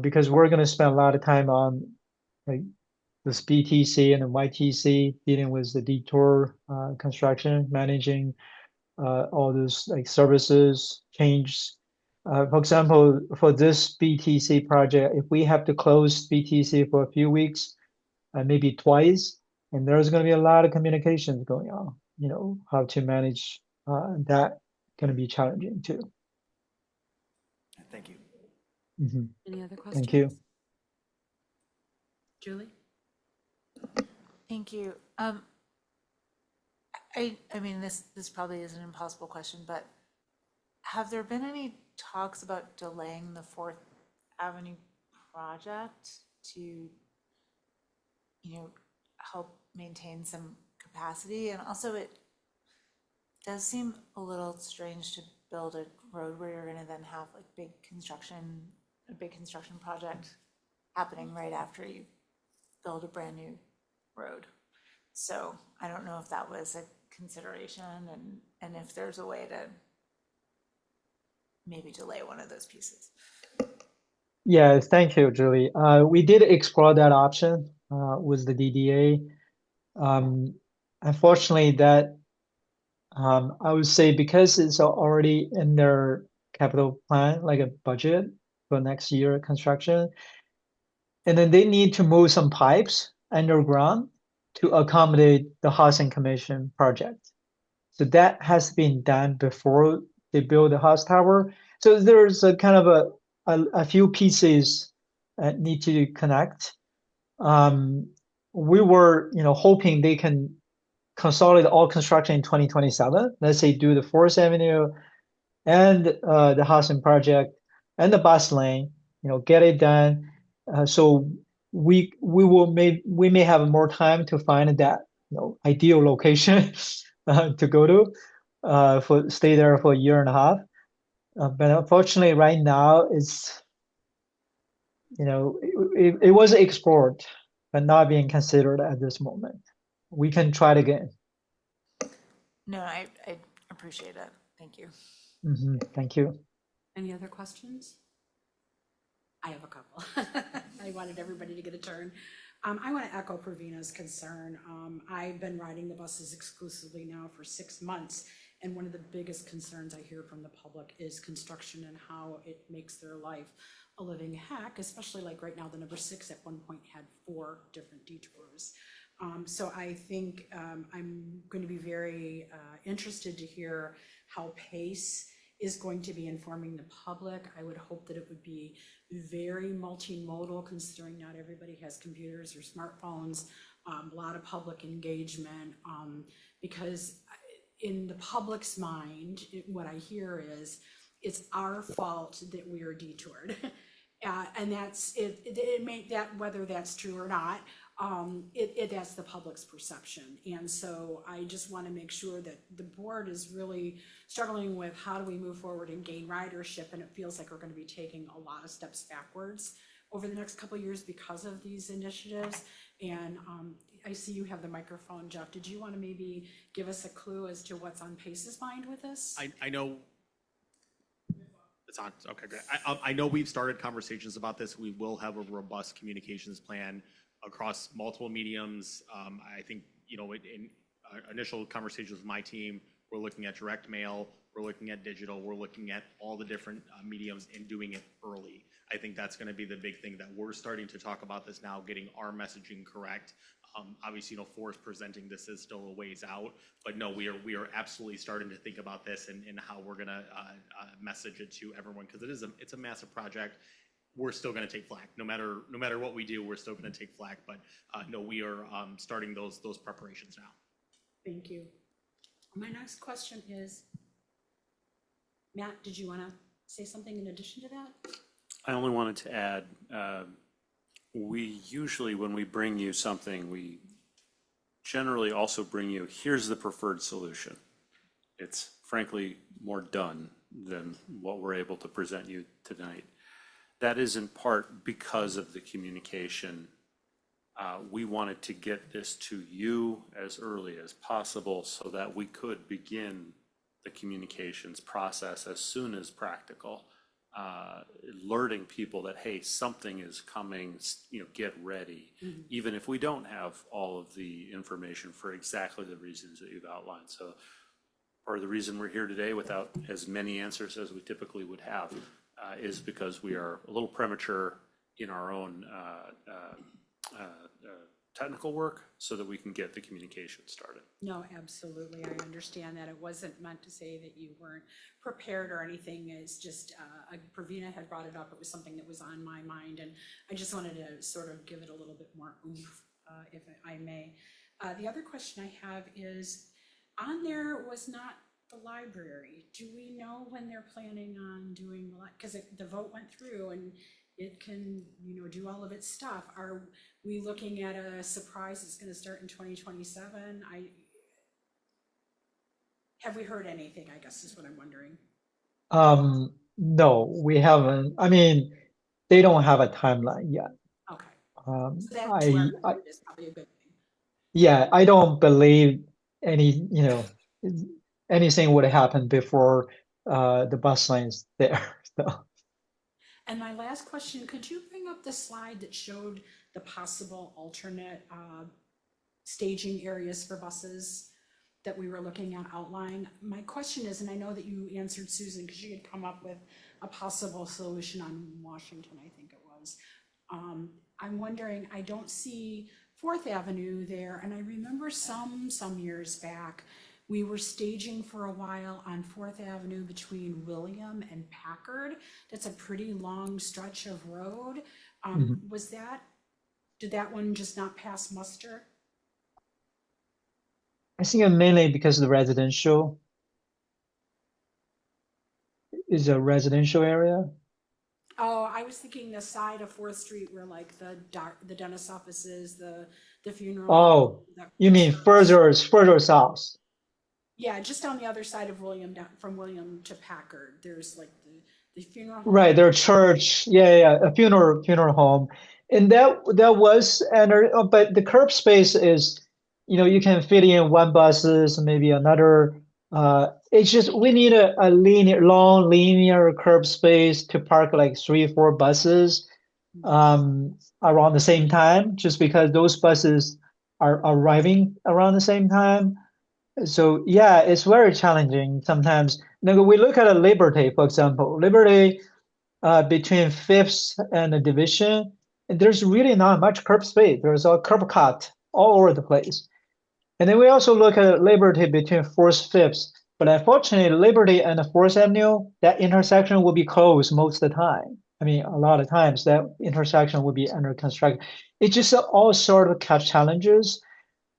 because we're going to spend a lot of time on like this BTC and the YTC, dealing with the detour construction, managing all those like services changes. For example, for this BTC project, if we have to close BTC for a few weeks, maybe twice, and there's going to be a lot of communications going on. How to manage that going to be challenging too. Thank you. Any other Thank you. questions? Julie? Thank you. I mean, this probably is an impossible question, but have there been any talks about delaying the Fourth Avenue project to, help maintain some capacity? And also, it does seem a little strange to build a road where you're gonna then have like a big construction project happening right after you build a brand new road. So I don't know if that was a consideration and if there's a way to maybe delay one of those pieces. Yeah, thank you, Julie. We did explore that option with the DDA. Unfortunately, that I would say because it's already in their capital plan, like a budget for next year construction, and then they need to move some pipes underground to accommodate the housing commission project. So that has been done before they build the house tower. So there's a kind of a few pieces that need to connect. We were, hoping they can consolidate all construction in 2027. Let's say do the Fourth Avenue and the housing project and the bus lane, get it done. So we may have more time to find that ideal location to go to for stay there for a year and a half. But unfortunately, right now it was explored, but not being considered at this moment. We can try it again. No, I appreciate it. Thank you. Thank you. Any other questions? I have a couple. I wanted everybody to get a turn. I want to echo Pravina's concern. I've been riding the buses exclusively now for 6 months, and one of the biggest concerns I hear from the public is construction and how it makes their life a living heck, especially like right now, the number 6 at one point had 4 different detours. So I think I'm going to be very interested to hear how PACE is going to be informing the public. I would hope that it would be very multimodal, considering not everybody has computers or smartphones, a lot of public engagement, because in the public's mind, what I hear is it's our fault that we are detoured. And that's, it may, that, whether that's true or not, that's the public's perception. And so I just want to make sure that the board is really struggling with how do we move forward and gain ridership, and it feels like we're going to be taking a lot of steps backwards over the next couple of years because of these initiatives. And I see you have the microphone, Jeff. Did you want to maybe give us a clue as to what's on Pace's mind with this? I know it's on, okay, great. I know we've started conversations about this. We will have a robust communications plan across multiple mediums. I think, you know, in initial conversations with my team, we're looking at direct mail, we're looking at digital, we're looking at all the different mediums and doing it early. I think that's going to be the big thing, that we're starting to talk about this now, getting our messaging correct. Obviously, you know, Forrest presenting this is still a ways out, but no, we are absolutely starting to think about this and how we're going to message it to everyone, because it's a massive project. We're still going to take flack, no matter what we do. We're still going to take flack, but no, we are starting those preparations now. Thank you. My next question is, Matt, did you want to say something in addition to that? I only wanted to add, we usually, when we bring you something, we generally also bring you, here's the preferred solution. It's frankly more done than what we're able to present you tonight. That is in part because of the communication. We wanted to get this to you as early as possible so that we could begin the communications process as soon as practical. Alerting people that, hey, something is coming, you know, get ready, even if we don't have all of the information for exactly the reasons that you've outlined. So part of the reason we're here today without as many answers as we typically would have is because we are a little premature in our own technical work so that we can get the communication started. No, absolutely. I understand that. It wasn't meant to say that you weren't prepared or anything. It's just, Pravina had brought it up. It was something that was on my mind, and I just wanted to sort of give it a little bit more oomph, if I may. The other question I have is, on there was not the library. Do we know when they're planning on doing, because the vote went through and it can, you know, do all of its stuff. Are we looking at a surprise that's going to start in 2027? Have we heard anything, I guess is what I'm wondering. No, we haven't. I mean, they don't have a timeline yet. Okay. Um, So that I, I, is probably a good thing. yeah, I don't believe any, you know, anything would happen before the bus line's there. So. And my last question, could you bring up the slide that showed the possible alternate staging areas for buses that we were looking at outline? My question is, and I know that you answered Susan because she had come up with a possible solution on Washington, I think it was. I'm wondering, I don't see 4th Avenue there, and I remember some years back, we were staging for a while on 4th Avenue between William and Packard. That's a pretty long stretch of road. Did that one just not pass muster? I think mainly because of the residential is a residential area. Oh, I was thinking the side of 4th Street where like the dentist offices, the funeral. Oh, you mean further south? Yeah, just on the other side of William, from William to Packard, there's like the funeral home. Right, their church, yeah, a funeral home, and that was but the curb space is, you know, you can fit in one buses, maybe another. It's just we need a long linear curb space to park like 3, 4 buses, around the same time, just because those buses are arriving around the same time. So yeah, it's very challenging sometimes. Now we look at a Liberty, for example. Liberty, between Fifth and the Division, there's really not much curb space. There's a curb cut all over the place. And then we also look at Liberty between Fourth, Fifth. But unfortunately, Liberty and the Fourth Avenue, that intersection will be closed most of the time. I mean, a lot of times that intersection will be under construction. It's just all sort of catch challenges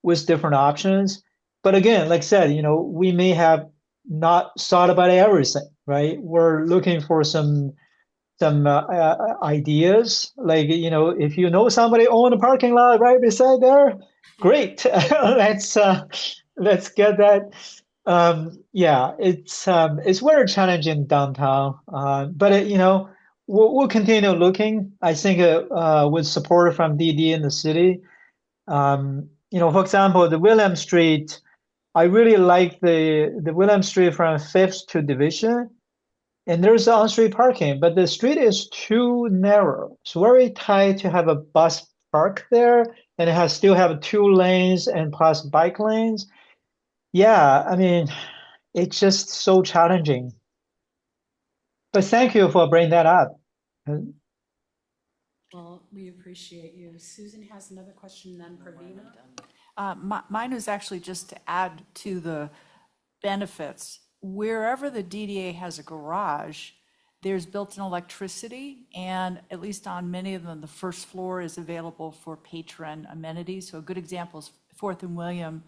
with different options. But again, like I said, you know, we may have not thought about everything. right? We're looking for some ideas, like, if you know somebody own a parking lot right beside there, great. Let's get that. Yeah, it's very challenging downtown, but we'll continue looking. I think with support from DD in the city, for example, the William Street. I really like the William Street from Fifth to Division. And there's on-street parking, but the street is too narrow. It's very tight to have a bus park there, and it has still have 2 lanes and plus bike lanes. Yeah, I mean, it's just so challenging. But thank you for bringing that up. Well, we appreciate you. Susan has another question, then Pravina. Mine was actually just to add to the benefits. Wherever the DDA has a garage, there's built-in electricity, and at least on many of them, the first floor is available for patron amenities. So a good example is Fourth and William.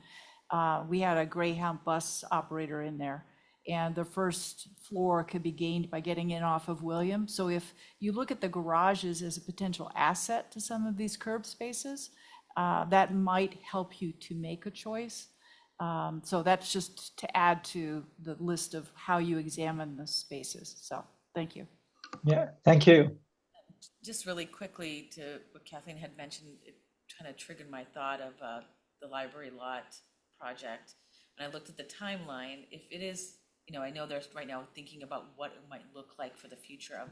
We had a Greyhound bus operator in there, and the first floor could be gained by getting in off of William. So if you look at the garages as a potential asset to some of these curb spaces, that might help you to make a choice. So that's just to add to the list of how you examine the spaces. So thank you. Yeah, thank you. Just really quickly to what Kathleen had mentioned, it kind of triggered my thought of the library lot project. And I looked at the timeline. If it is, I know there's right now thinking about what it might look like for the future of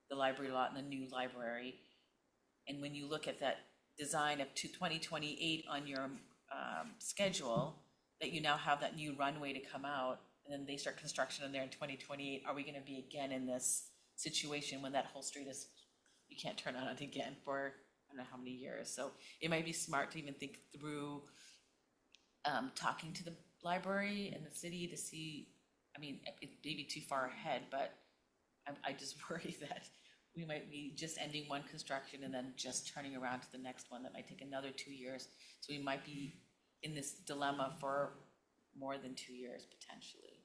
the library lot and the new library. And when you look at that design of 2028 on your schedule, that you now have that new runway to come out, and then they start construction in there in 2028, are we going to be again in this situation when that whole street is, you can't turn on it again for I don't know how many years? So it might be smart to even think through talking to the library and the city to see, it may be too far ahead, but I just worry that we might be just ending one construction and then just turning around to the next one. That might take another 2 years. So we might be in this dilemma for more than 2 years potentially.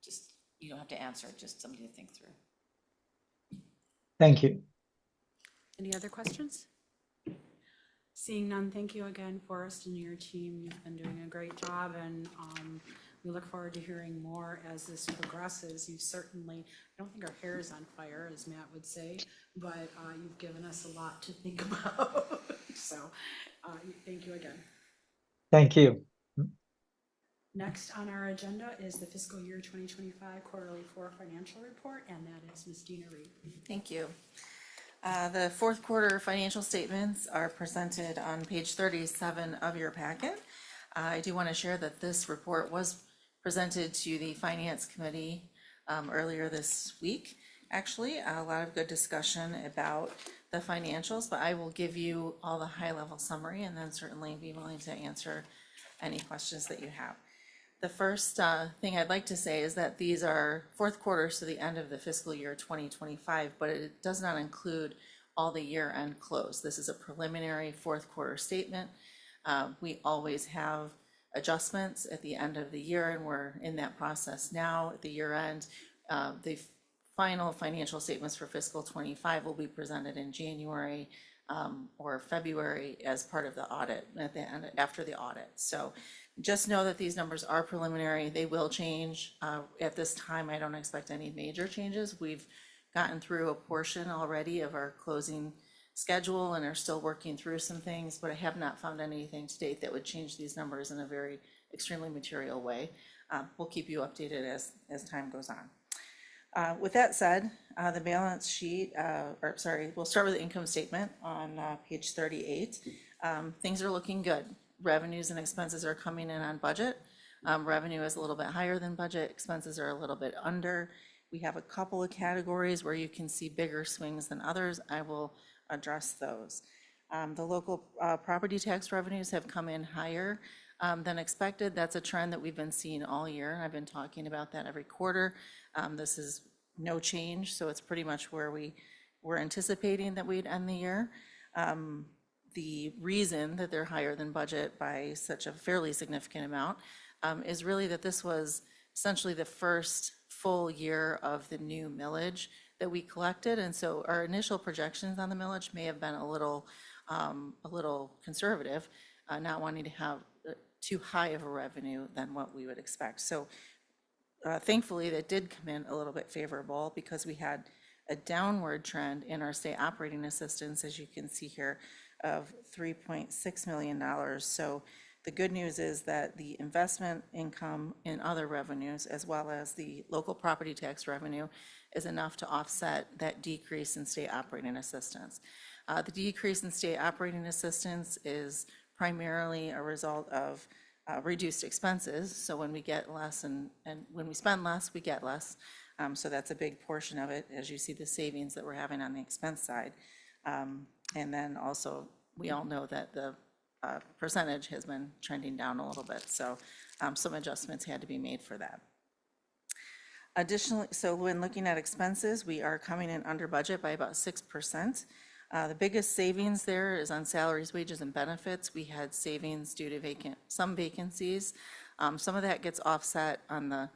Just, you don't have to answer, just something to think through. Thank you. Any other questions? Seeing none, thank you again, Forrest, and your team. You've been doing a great job, and we look forward to hearing more as this progresses. You certainly, I don't think our hair is on fire, as Matt would say, but you've given us a lot to think about. So thank you again. Thank you. Next on our agenda is the fiscal year 2025 quarterly 4 financial report, and that is Ms. Dina Reed. Thank you. The fourth quarter financial statements are presented on page 37 of your packet. I do want to share that this report was presented to the Finance Committee earlier this week. Actually, a lot of good discussion about the financials, but I will give you all the high-level summary and then certainly be willing to answer any questions that you have. The first thing I'd like to say is that these are fourth quarters to the end of the fiscal year 2025, but it does not include all the year-end close. This is a preliminary fourth quarter statement. We always have adjustments at the end of the year, and we're in that process now. At the year end, the final financial statements for fiscal 25 will be presented in January or February as part of the audit at the end after the audit. So just know that these numbers are preliminary. They will change. At this time, I don't expect any major changes. We've gotten through a portion already of our closing schedule and are still working through some things, but I have not found anything to date that would change these numbers in a very extremely material way. We'll keep you updated as time goes on. With that said, the balance sheet, we'll start with the income statement on page 38. Things are looking good. Revenues and expenses are coming in on budget. Revenue is a little bit higher than budget. Expenses are a little bit under. We have a couple of categories where you can see bigger swings than others. I will address those. The local property tax revenues have come in higher than expected. That's a trend that we've been seeing all year. I've been talking about that every quarter. This is no change, so it's pretty much where we were anticipating that we'd end the year. The reason that they're higher than budget by such a fairly significant amount is really that this was essentially the first full year of the new millage that we collected. And so our initial projections on the millage may have been a little conservative, not wanting to have too high of a revenue than what we would expect. So thankfully, that did come in a little bit favorable because we had a downward trend in our state operating assistance, as you can see here, of $3.6 million. So the good news is that the investment income in other revenues, as well as the local property tax revenue, is enough to offset that decrease in state operating assistance. The decrease in state operating assistance is primarily a result of reduced expenses. So when we get less and when we spend less, we get less. So that's a big portion of it, as you see the savings that we're having on the expense side. And then also, we all know that the percentage has been trending down a little bit. So some adjustments had to be made for that. Additionally, so when looking at expenses, we are coming in under budget by about 6%. The biggest savings there is on salaries, wages, and benefits. We had savings due to some vacancies. Some of that gets offset on the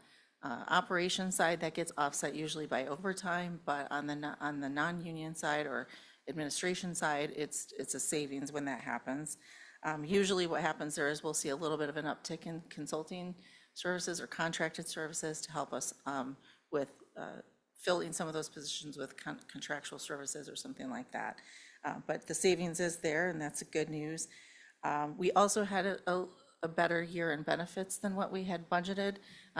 operation side. That gets offset usually by overtime, but on the non-union side or administration side, it's a savings when that happens. Usually what happens there is we'll see a little bit of an uptick in consulting services or contracted services to help us with filling some of those positions with contractual services or something like that. But the savings is there, and that's good news. We also had a better year in benefits than what we had budgeted.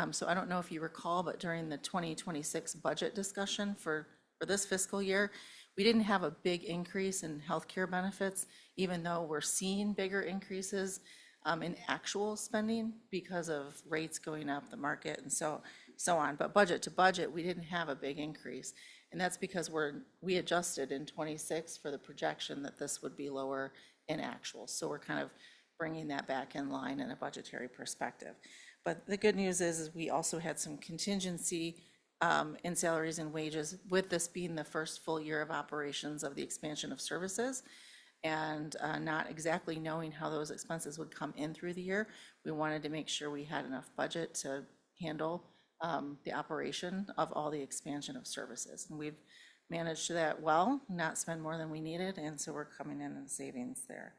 So I don't know if you recall, but during the 2026 budget discussion for this fiscal year, we didn't have a big increase in healthcare benefits, even though we're seeing bigger increases in actual spending because of rates going up, the market, and so on. But budget to budget, we didn't have a big increase. And that's because we adjusted in 26 for the projection that this would be lower in actual. So we're kind of bringing that back in line in a budgetary perspective. But the good news is we also had some contingency in salaries and wages, with this being the first full year of operations of the expansion of services, and not exactly knowing how those expenses would come in through the year. We wanted to make sure we had enough budget to handle the operation of all the expansion of services. And we've managed that well, not spend more than we needed, and so we're coming in savings there.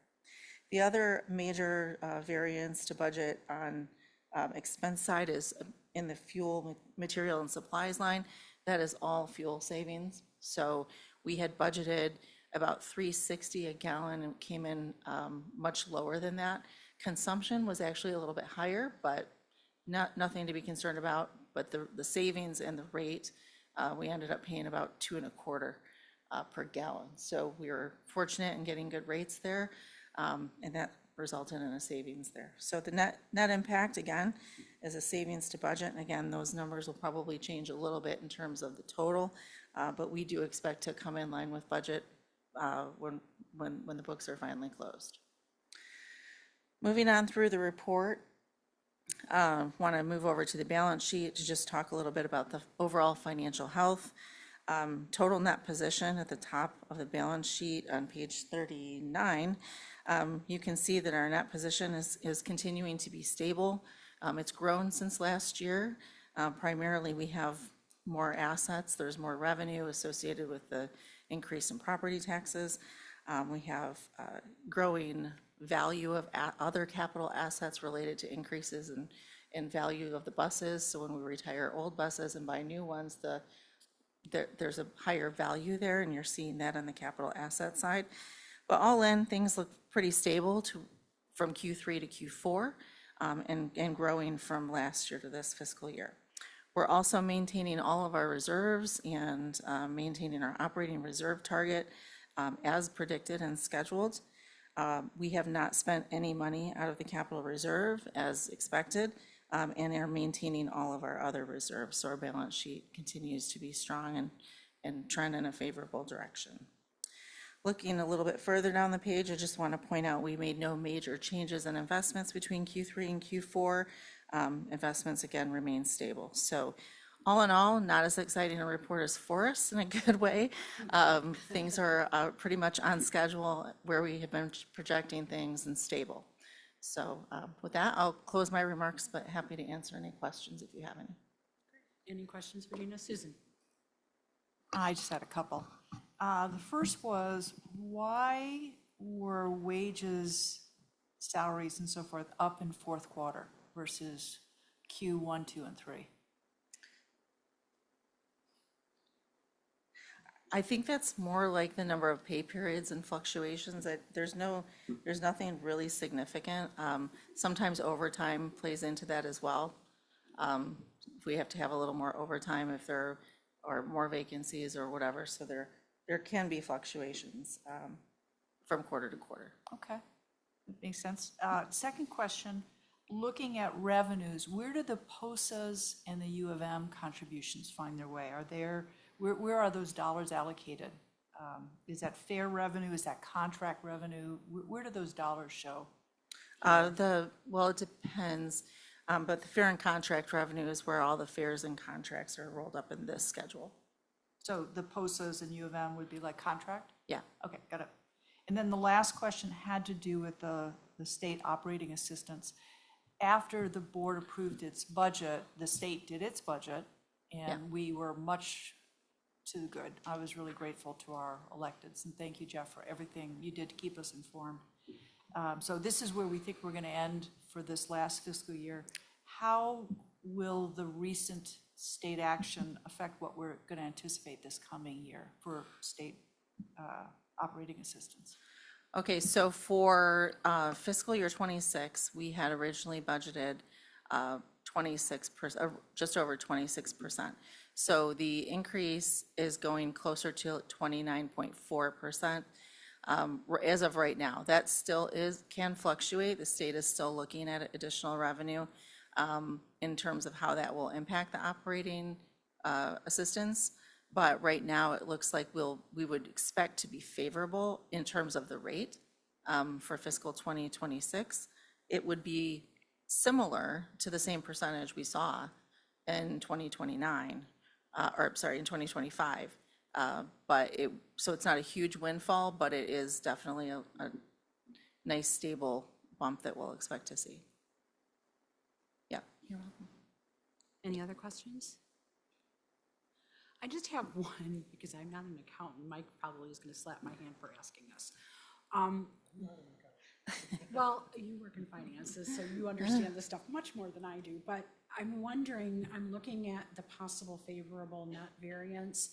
The other major variance to budget on expense side is in the fuel, material, and supplies line. That is all fuel savings. So we had budgeted about $3.60 a gallon and came in much lower than that. Consumption was actually a little bit higher, but nothing to be concerned about. But the savings and the rate, we ended up paying about $2.25 per gallon. So we were fortunate in getting good rates there, and that resulted in a savings there. So the net impact, again, is a savings to budget. And again, those numbers will probably change a little bit in terms of the total, but we do expect to come in line with budget when the books are finally closed. Moving on through the report, want to move over to the balance sheet to just talk a little bit about the overall financial health. Total net position at the top of the balance sheet on page 39, you can see that our net position is continuing to be stable. It's grown since last year. Primarily, we have more assets. There's more revenue associated with the increase in property taxes. We have growing value of other capital assets related to increases in value of the buses. So when we retire old buses and buy new ones, there's a higher value there, and you're seeing that on the capital asset side. But all in, things look pretty stable from Q3 to Q4, and growing from last year to this fiscal year. We're also maintaining all of our reserves and maintaining our operating reserve target as predicted and scheduled. We have not spent any money out of the capital reserve as expected, and are maintaining all of our other reserves. So our balance sheet continues to be strong and trend in a favorable direction. Looking a little bit further down the page, I just want to point out we made no major changes in investments between Q3 and Q4. Investments, again, remain stable. So all in all, not as exciting a report as Forest in a good way. Things are pretty much on schedule where we have been projecting things and stable. So with that, I'll close my remarks, but happy to answer any questions if you have any. Any questions for Dina? Susan? I just had a couple. The first was, why were wages, salaries and so forth up in fourth quarter versus Q1, 2, and 3? I think that's more like the number of pay periods and fluctuations. There's nothing really significant. Sometimes overtime plays into that as well. If we have to have a little more overtime, if there are more vacancies or whatever, so there can be fluctuations from quarter to quarter. Okay, that makes sense. Second question, looking at revenues, where do the POSAs and the U of M contributions find their way? Where are those dollars allocated? Is that fair revenue? Is that contract revenue? Where do those dollars show? Well, it depends, but the fair and contract revenue is where all the fairs and contracts are rolled up in this schedule. So the POSAs and U of M would be like contract? Yeah. Okay, got it. And then the last question had to do with the state operating assistance. After the board approved its budget, the state did its budget, and we were much to the good. I was really grateful to our electeds, and thank you, Jeff, for everything you did to keep us informed. So this is where we think we're going to end for this last fiscal year. How will the recent state action affect what we're going to anticipate this coming year for state operating assistance? Okay, so for fiscal year 26, we had originally budgeted 26%, just over 26%. So the increase is going closer to 29.4%. As of right now, that still can fluctuate. The state is still looking at additional revenue in terms of how that will impact the operating assistance. But right now, it looks like we would expect to be favorable in terms of the rate for fiscal 2026. It would be similar to the same percentage we saw in 2029, in 2025. So it's not a huge windfall, but it is definitely a nice stable bump that we'll expect to see. Yeah, you're welcome. Any other questions? I just have one, because I'm not an accountant. Mike probably is going to slap my hand for asking this. Well, you work in finances, so you understand this stuff much more than I do, but I'm wondering, I'm looking at the possible favorable net variance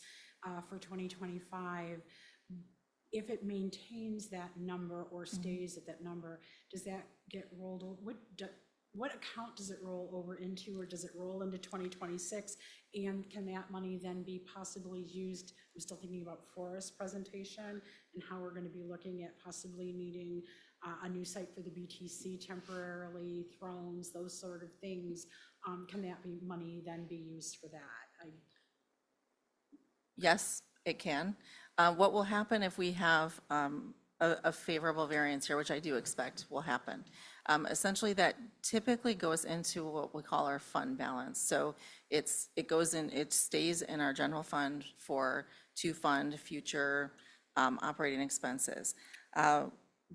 for 2025. If it maintains that number or stays at that number, does that get rolled over? What account does it roll over into, or does it roll into 2026? And can that money then be possibly used? I'm still thinking about Forrest's presentation and how we're going to be looking at possibly needing a new site for the BTC temporarily, thrones, those sort of things. Can that money then be used for that? Yes, it can. What will happen if we have a favorable variance here, which I do expect will happen? Essentially, that typically goes into what we call our fund balance. So it stays in our general fund to fund future operating expenses.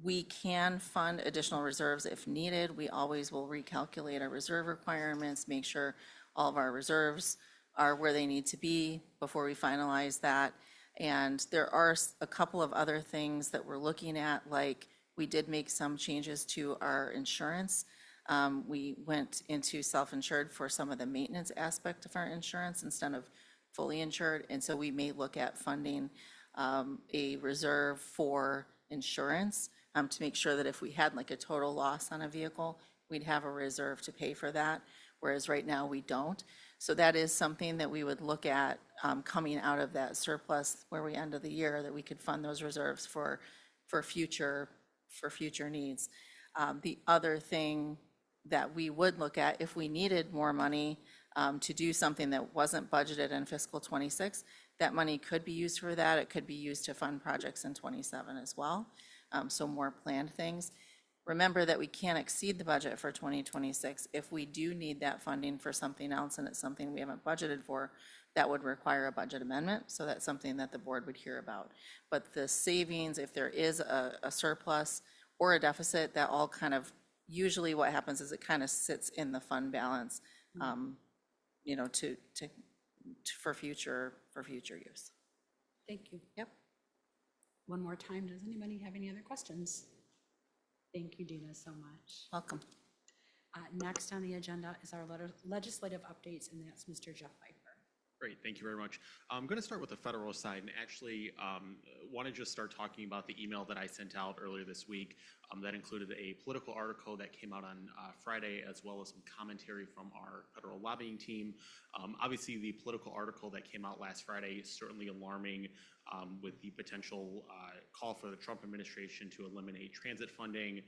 We can fund additional reserves if needed. We always will recalculate our reserve requirements, make sure all of our reserves are where they need to be before we finalize that. And there are a couple of other things that we're looking at, like we did make some changes to our insurance. We went into self-insured for some of the maintenance aspect of our insurance instead of fully insured. And so we may look at funding a reserve for insurance to make sure that if we had like a total loss on a vehicle, we'd have a reserve to pay for that, whereas right now we don't. So that is something that we would look at coming out of that surplus where we end of the year, that we could fund those reserves for future needs. The other thing that we would look at if we needed more money to do something that wasn't budgeted in fiscal 26, that money could be used for that. It could be used to fund projects in 27 as well. So more planned things. Remember that we can't exceed the budget for 2026. If we do need that funding for something else and it's something we haven't budgeted for, that would require a budget amendment. So that's something that the board would hear about. But the savings, if there is a surplus or a deficit, that all kind of usually what happens is it kind of sits in the fund balance, you know, for future use. Thank you. Yep. One more time, does anybody have any other questions? Thank you, Dina, so much. Welcome. Next on the agenda is our legislative updates, and that's Mr. Jeff Piper. Great, thank you very much. I'm going to start with the federal side and actually want to just start talking about the email that I sent out earlier this week that included a political article that came out on Friday, as well as some commentary from our federal lobbying team. Obviously, the political article that came out last Friday is certainly alarming with the potential call for the Trump administration to eliminate transit funding,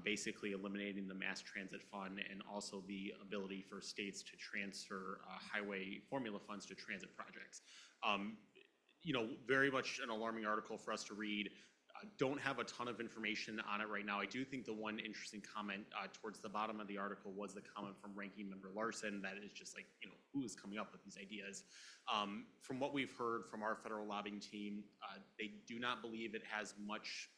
basically eliminating the mass transit fund, and also the ability for states to transfer highway formula funds to transit projects. You know, very much an alarming article for us to read. Don't have a ton of information on it right now. I do think the one interesting comment towards the bottom of the article was the comment from Ranking Member Larson that is just like, you know, who is coming up with these ideas? From what we've heard from our federal lobbying team, they do not believe it has much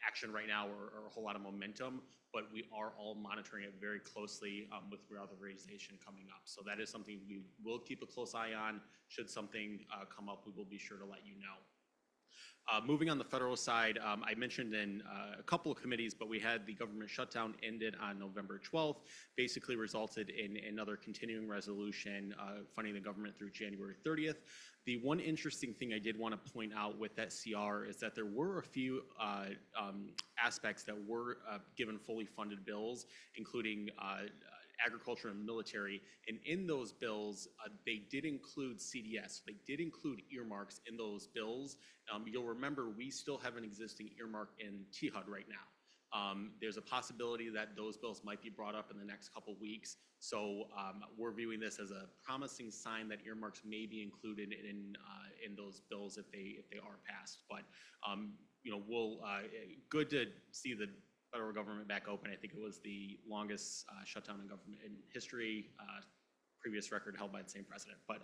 action right now or a whole lot of momentum, but we are all monitoring it very closely with reauthorization coming up. So that is something we will keep a close eye on. Should something come up, we will be sure to let you know. Moving on the federal side, I mentioned in a couple of committees, but we had the government shutdown ended on November 12th, basically resulted in another continuing resolution funding the government through January 30th. The one interesting thing I did want to point out with that CR is that there were a few aspects that were given fully funded bills, including agriculture and military, and in those bills, they did include CDS. They did include earmarks in those bills. You'll remember we still have an existing earmark in THUD right now. There's a possibility that those bills might be brought up in the next couple weeks. So we're viewing this as a promising sign that earmarks may be included in those bills if they are passed. But you know, good to see the federal government back open. I think it was the longest shutdown in government in history, previous record held by the same president, but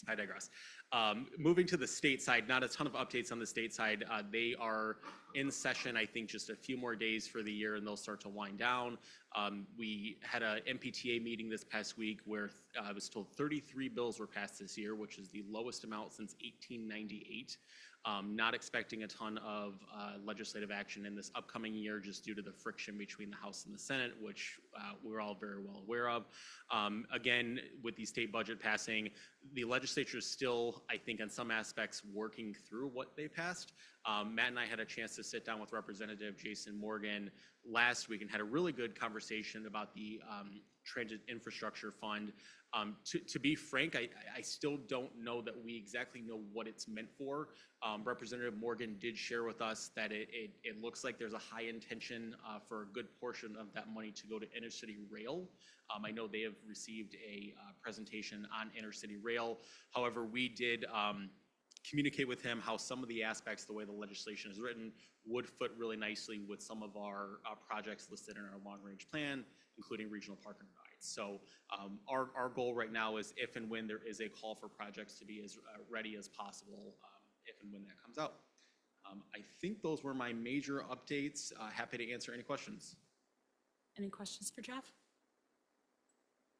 I digress. Moving to the state side, not a ton of updates on the state side. They are in session, I think, just a few more days for the year, and they'll start to wind down. We had a MPTA meeting this past week where I was told 33 bills were passed this year, which is the lowest amount since 1898. Not expecting a ton of legislative action in this upcoming year just due to the friction between the House and the Senate, which we're all very well aware of. Again, with the state budget passing, the legislature is still, I think, in some aspects working through what they passed. Matt and I had a chance to sit down with Representative Jason Morgan last week and had a really good conversation about the Transit Infrastructure Fund. To be frank, I still don't know that we exactly know what it's meant for. Representative Morgan did share with us that it looks like there's a high intention for a good portion of that money to go to intercity rail. I know they have received a presentation on intercity rail. However, we did communicate with him how some of the aspects, the way the legislation is written, would fit really nicely with some of our projects listed in our long-range plan, including regional park and rides. So our goal right now is if and when there is a call for projects to be as ready as possible, if and when that comes out. I think those were my major updates. Happy to answer any questions. Any questions for Jeff?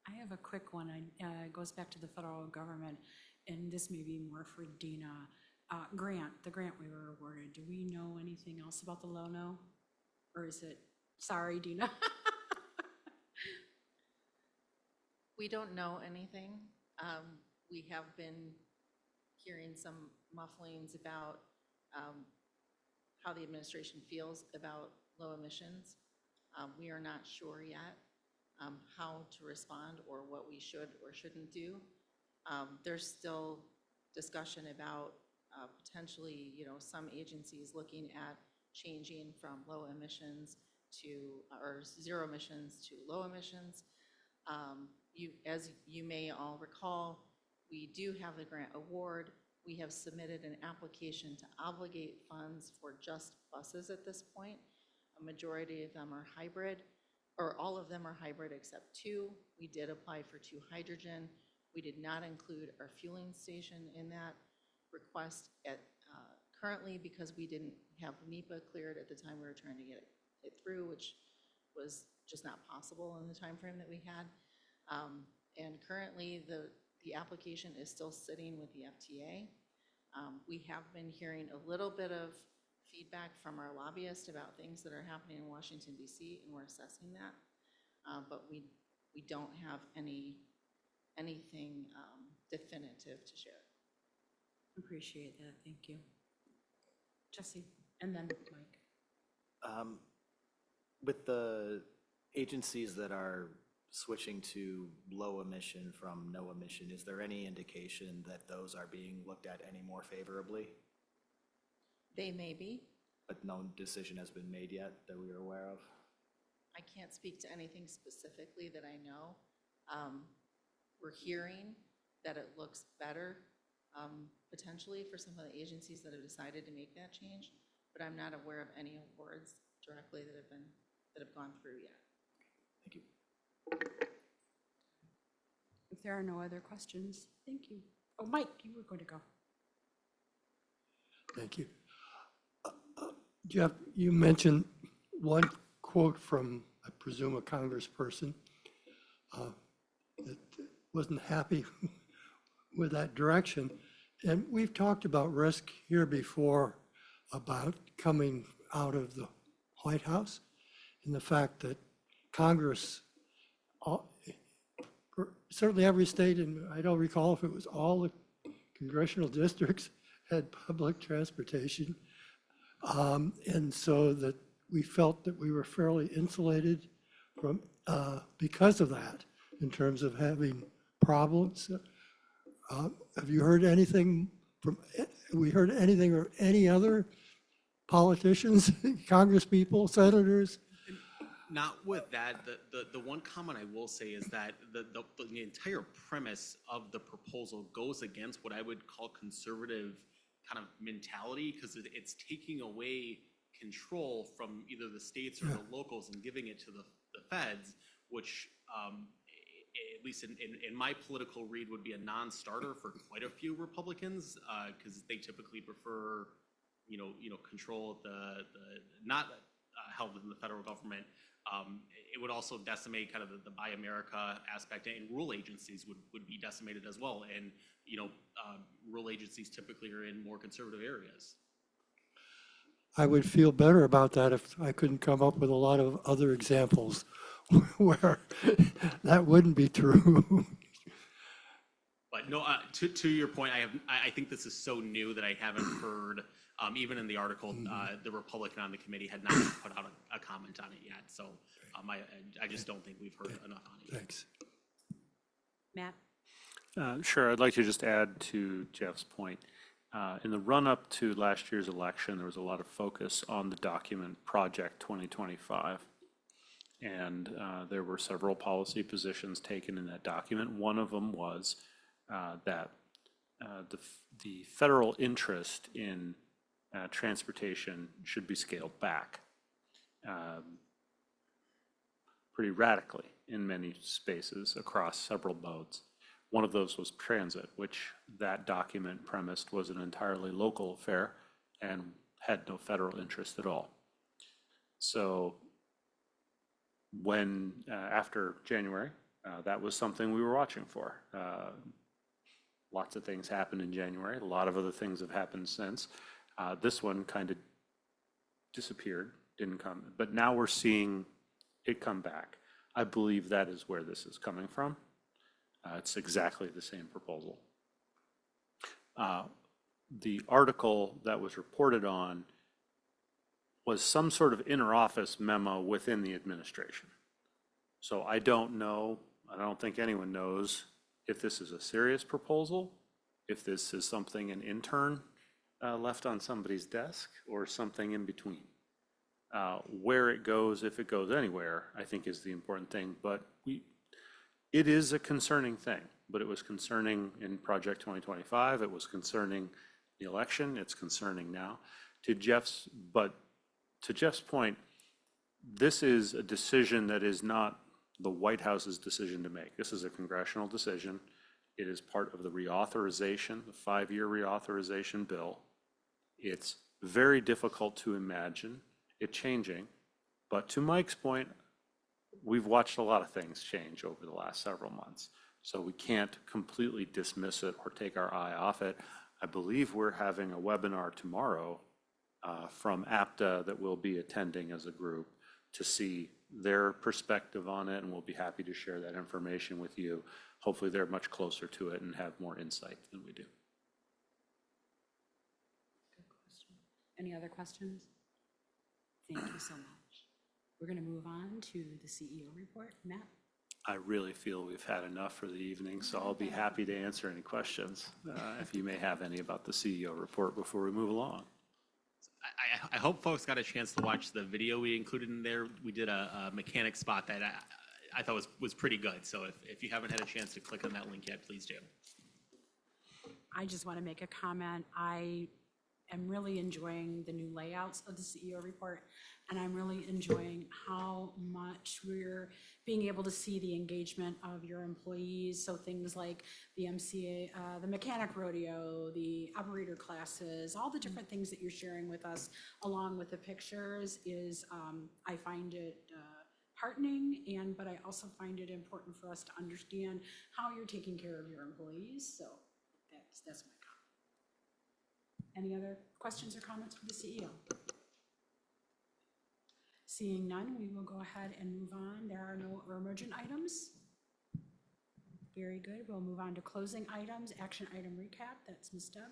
I have a quick one. It goes back to the federal government, and this may be more for Dina. The grant we were awarded, do we know anything else about the LONO? Or is it, sorry, Dina. We don't know anything. We have been hearing some mufflings about how the administration feels about low emissions. We are not sure yet how to respond or what we should or shouldn't do. There's still discussion about potentially, you know, some agencies looking at changing from low emissions to, or zero emissions to low emissions. As you may all recall, we do have the grant award. We have submitted an application to obligate funds for just buses at this point. A majority of them are hybrid, or all of them are hybrid except 2. We did apply for 2 hydrogen. We did not include our fueling station in that request currently because we didn't have NEPA cleared at the time we were trying to get it through, which was just not possible in the time frame that we had. And currently, the application is still sitting with the FTA. We have been hearing a little bit of feedback from our lobbyist about things that are happening in Washington DC, and we're assessing that. But we don't have anything definitive to share. Appreciate that, thank you. Jesse, and then Mike. With the agencies that are switching to low emission from no emission, is there any indication that those are being looked at any more favorably? They may be. But no decision has been made yet that we are aware of? I can't speak to anything specifically that I know. We're hearing that it looks better potentially for some of the agencies that have decided to make that change, but I'm not aware of any awards directly that have gone through yet. Thank you. If there are no other questions, thank you. Oh, Mike, you were going to go. Thank you. Jeff, you mentioned one quote from, I presume, a congressperson that wasn't happy with that direction. And we've talked about risk here before about coming out of the White House and the fact that Congress, certainly every state, and I don't recall if it was all the congressional districts, had public transportation. And so that we felt that we were fairly insulated from, because of that, in terms of having problems. Have you heard anything from, we heard anything or any other politicians, Congress people, senators? Not with that. The one comment I will say is that the entire premise of the proposal goes against what I would call conservative kind of mentality, because it's taking away control from either the states or the locals and giving it to the feds, which at least in my political read would be a non-starter for quite a few Republicans, because they typically prefer control at the not held in the federal government. It would also decimate kind of the Buy America aspect, and rural agencies would be decimated as well. And rural agencies typically are in more conservative areas. I would feel better about that if I couldn't come up with a lot of other examples where that wouldn't be true. But no, to your point, I think this is so new that I haven't heard, even in the article, the Republican on the committee had not put out a comment on it yet. So I just don't think we've heard enough on it yet. Thanks. Matt? Sure, I'd like to just add to Jeff's point. In the run-up to last year's election, there was a lot of focus on the document Project 2025. And there were several policy positions taken in that document. One of them was that the federal interest in transportation should be scaled back pretty radically in many spaces across several modes. One of those was transit, which that document premised was an entirely local affair and had no federal interest at all. So when, after January, that was something we were watching for. Lots of things happened in January. A lot of other things have happened since. This one kind of disappeared, didn't come. But now we're seeing it come back. I believe that is where this is coming from. It's exactly the same proposal. The article that was reported on was some sort of inter-office memo within the administration. So I don't know, I don't think anyone knows if this is a serious proposal, if this is something an intern left on somebody's desk, or something in between. Where it goes, if it goes anywhere, I think is the important thing. But it is a concerning thing, but it was concerning in Project 2025. It was concerning the election. It's concerning now. To Jeff's point, this is a decision that is not the White House's decision to make. This is a congressional decision. It is part of the reauthorization, the 5-year reauthorization bill. It's very difficult to imagine it changing But to Mike's point, we've watched a lot of things change over the last several months. So we can't completely dismiss it or take our eye off it. I believe we're having a webinar tomorrow from APTA that we'll be attending as a group to see their perspective on it, and we'll be happy to share that information with you. Hopefully they're much closer to it and have more insight than we do. Good question. Any other questions? Thank you so much. We're going to move on to the CEO report. Matt? I really feel we've had enough for the evening, so I'll be happy to answer any questions if you may have any about the CEO report before we move along. I hope folks got a chance to watch the video we included in there. We did a mechanic spot that I thought was pretty good. So if you haven't had a chance to click on that link yet, please do. I just want to make a comment. I am really enjoying the new layouts of the CEO report, and I'm really enjoying how much we're being able to see the engagement of your employees. So things like the MCA, the mechanic rodeo, the operator classes, all the different things that you're sharing with us along with the pictures is, I find it heartening, but I also find it important for us to understand how you're taking care of your employees. So that's my comment. Any other questions or comments for the CEO? Seeing none, we will go ahead and move on. There are no emergent items. Very good. We'll move on to closing items, action item recap. That's Ms. Deb.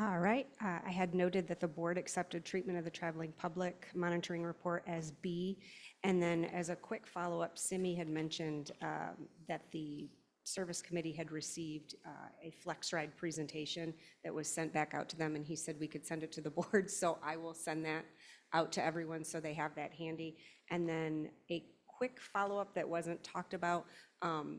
All right. I had noted that the board accepted treatment of the traveling public monitoring report as B. And then as a quick follow-up, Simi had mentioned that the service committee had received a TheRide presentation that was sent back out to them, and he said we could send it to the board. So I will send that out to everyone so they have that handy. And then a quick follow-up that wasn't talked about,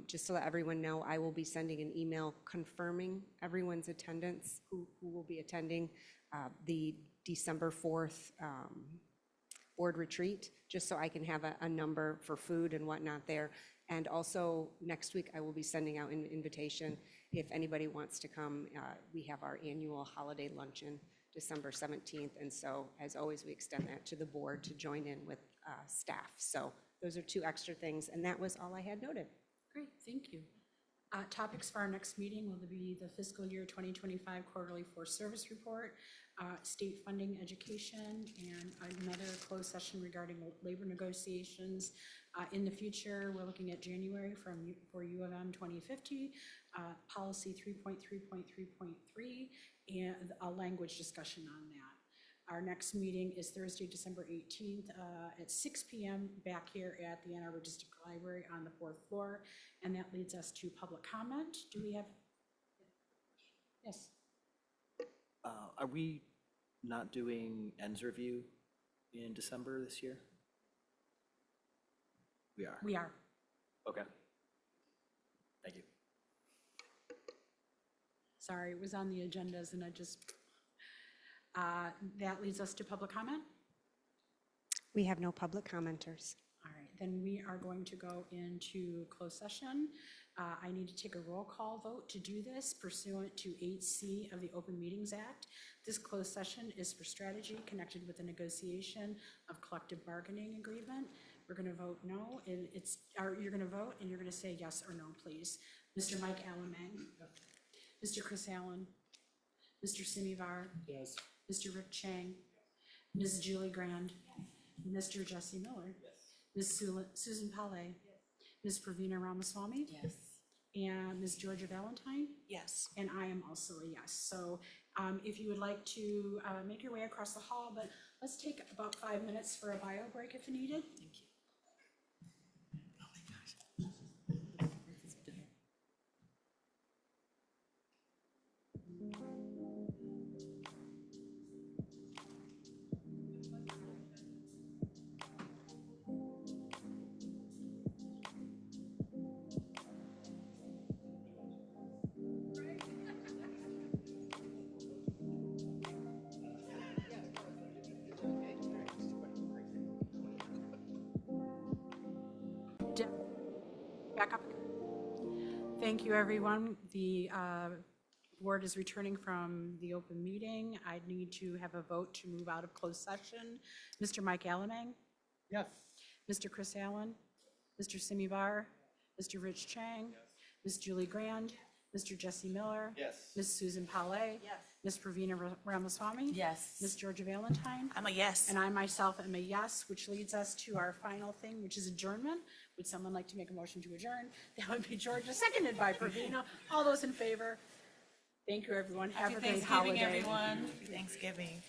just so that everyone know, I will be sending an email confirming everyone's attendance who will be attending the December 4th board retreat, just so I can have a number for food and whatnot there. And also next week, I will be sending out an invitation if anybody wants to come. We have our annual holiday luncheon December 17th. And so as always, we extend that to the board to join in with staff. So those are two extra things. And that was all I had noted. Great, thank you. Topics for our next meeting will be the fiscal year 2025 quarterly force service report, state funding education, and another closed session regarding labor negotiations. In the future, we're looking at January for U of M 2050, policy 3.3.3.3, and a language discussion on that. Our next meeting is Thursday, December 18th at 6 p.m. back here at the Ann Arbor District Library on the 4th floor. And that leads us to public comment. Do we have? Yes. Are we not doing ends review in December this year? We are. We are. Okay. Thank you. Sorry, it was on the agendas and I just, that leads us to public comment. We have no public commenters. All right, then we are going to go into closed session. I need to take a roll call vote to do this pursuant to 8C of the Open Meetings Act. This closed session is for strategy connected with the negotiation of collective bargaining agreement. We're going to vote no, and you're going to vote and you're going to say yes or no, please. Mr. Mike Alamang. Mr. Chris Allen. Mr. Simivar. Yes. Mr. Rick Chang. Ms. Julie Grand. Mr. Jesse Miller. Ms. Susan Palais. Ms. Pravina Ramaswamy. Yes. And Ms. Georgia Valentine. Yes. And I am also a yes. So if you would like to make your way across the hall, but let's take about 5 minutes for a bio break if needed. Thank you. Back up. Thank you, everyone. The board is returning from the open meeting. I need to have a vote to move out of closed session. Mr. Mike Alamang? Yes. Mr. Chris Allen, Mr. Simi Bar, Mr. Rich Chang, Ms. Julie Grand, Mr. Jesse Miller. Yes. Ms. Susan Pallet. Yes. Ms. Pravina Ramaswamy. Yes. Ms. Georgia Valentine. I'm a yes. And I myself am a yes, which leads us to our final thing, which is adjournment. Would someone like to make a motion to adjourn? That would be Georgia, seconded by Pravina. All those in favor? Thank you, everyone. Have a great holiday. Happy Thanksgiving, everyone. Happy Thanksgiving.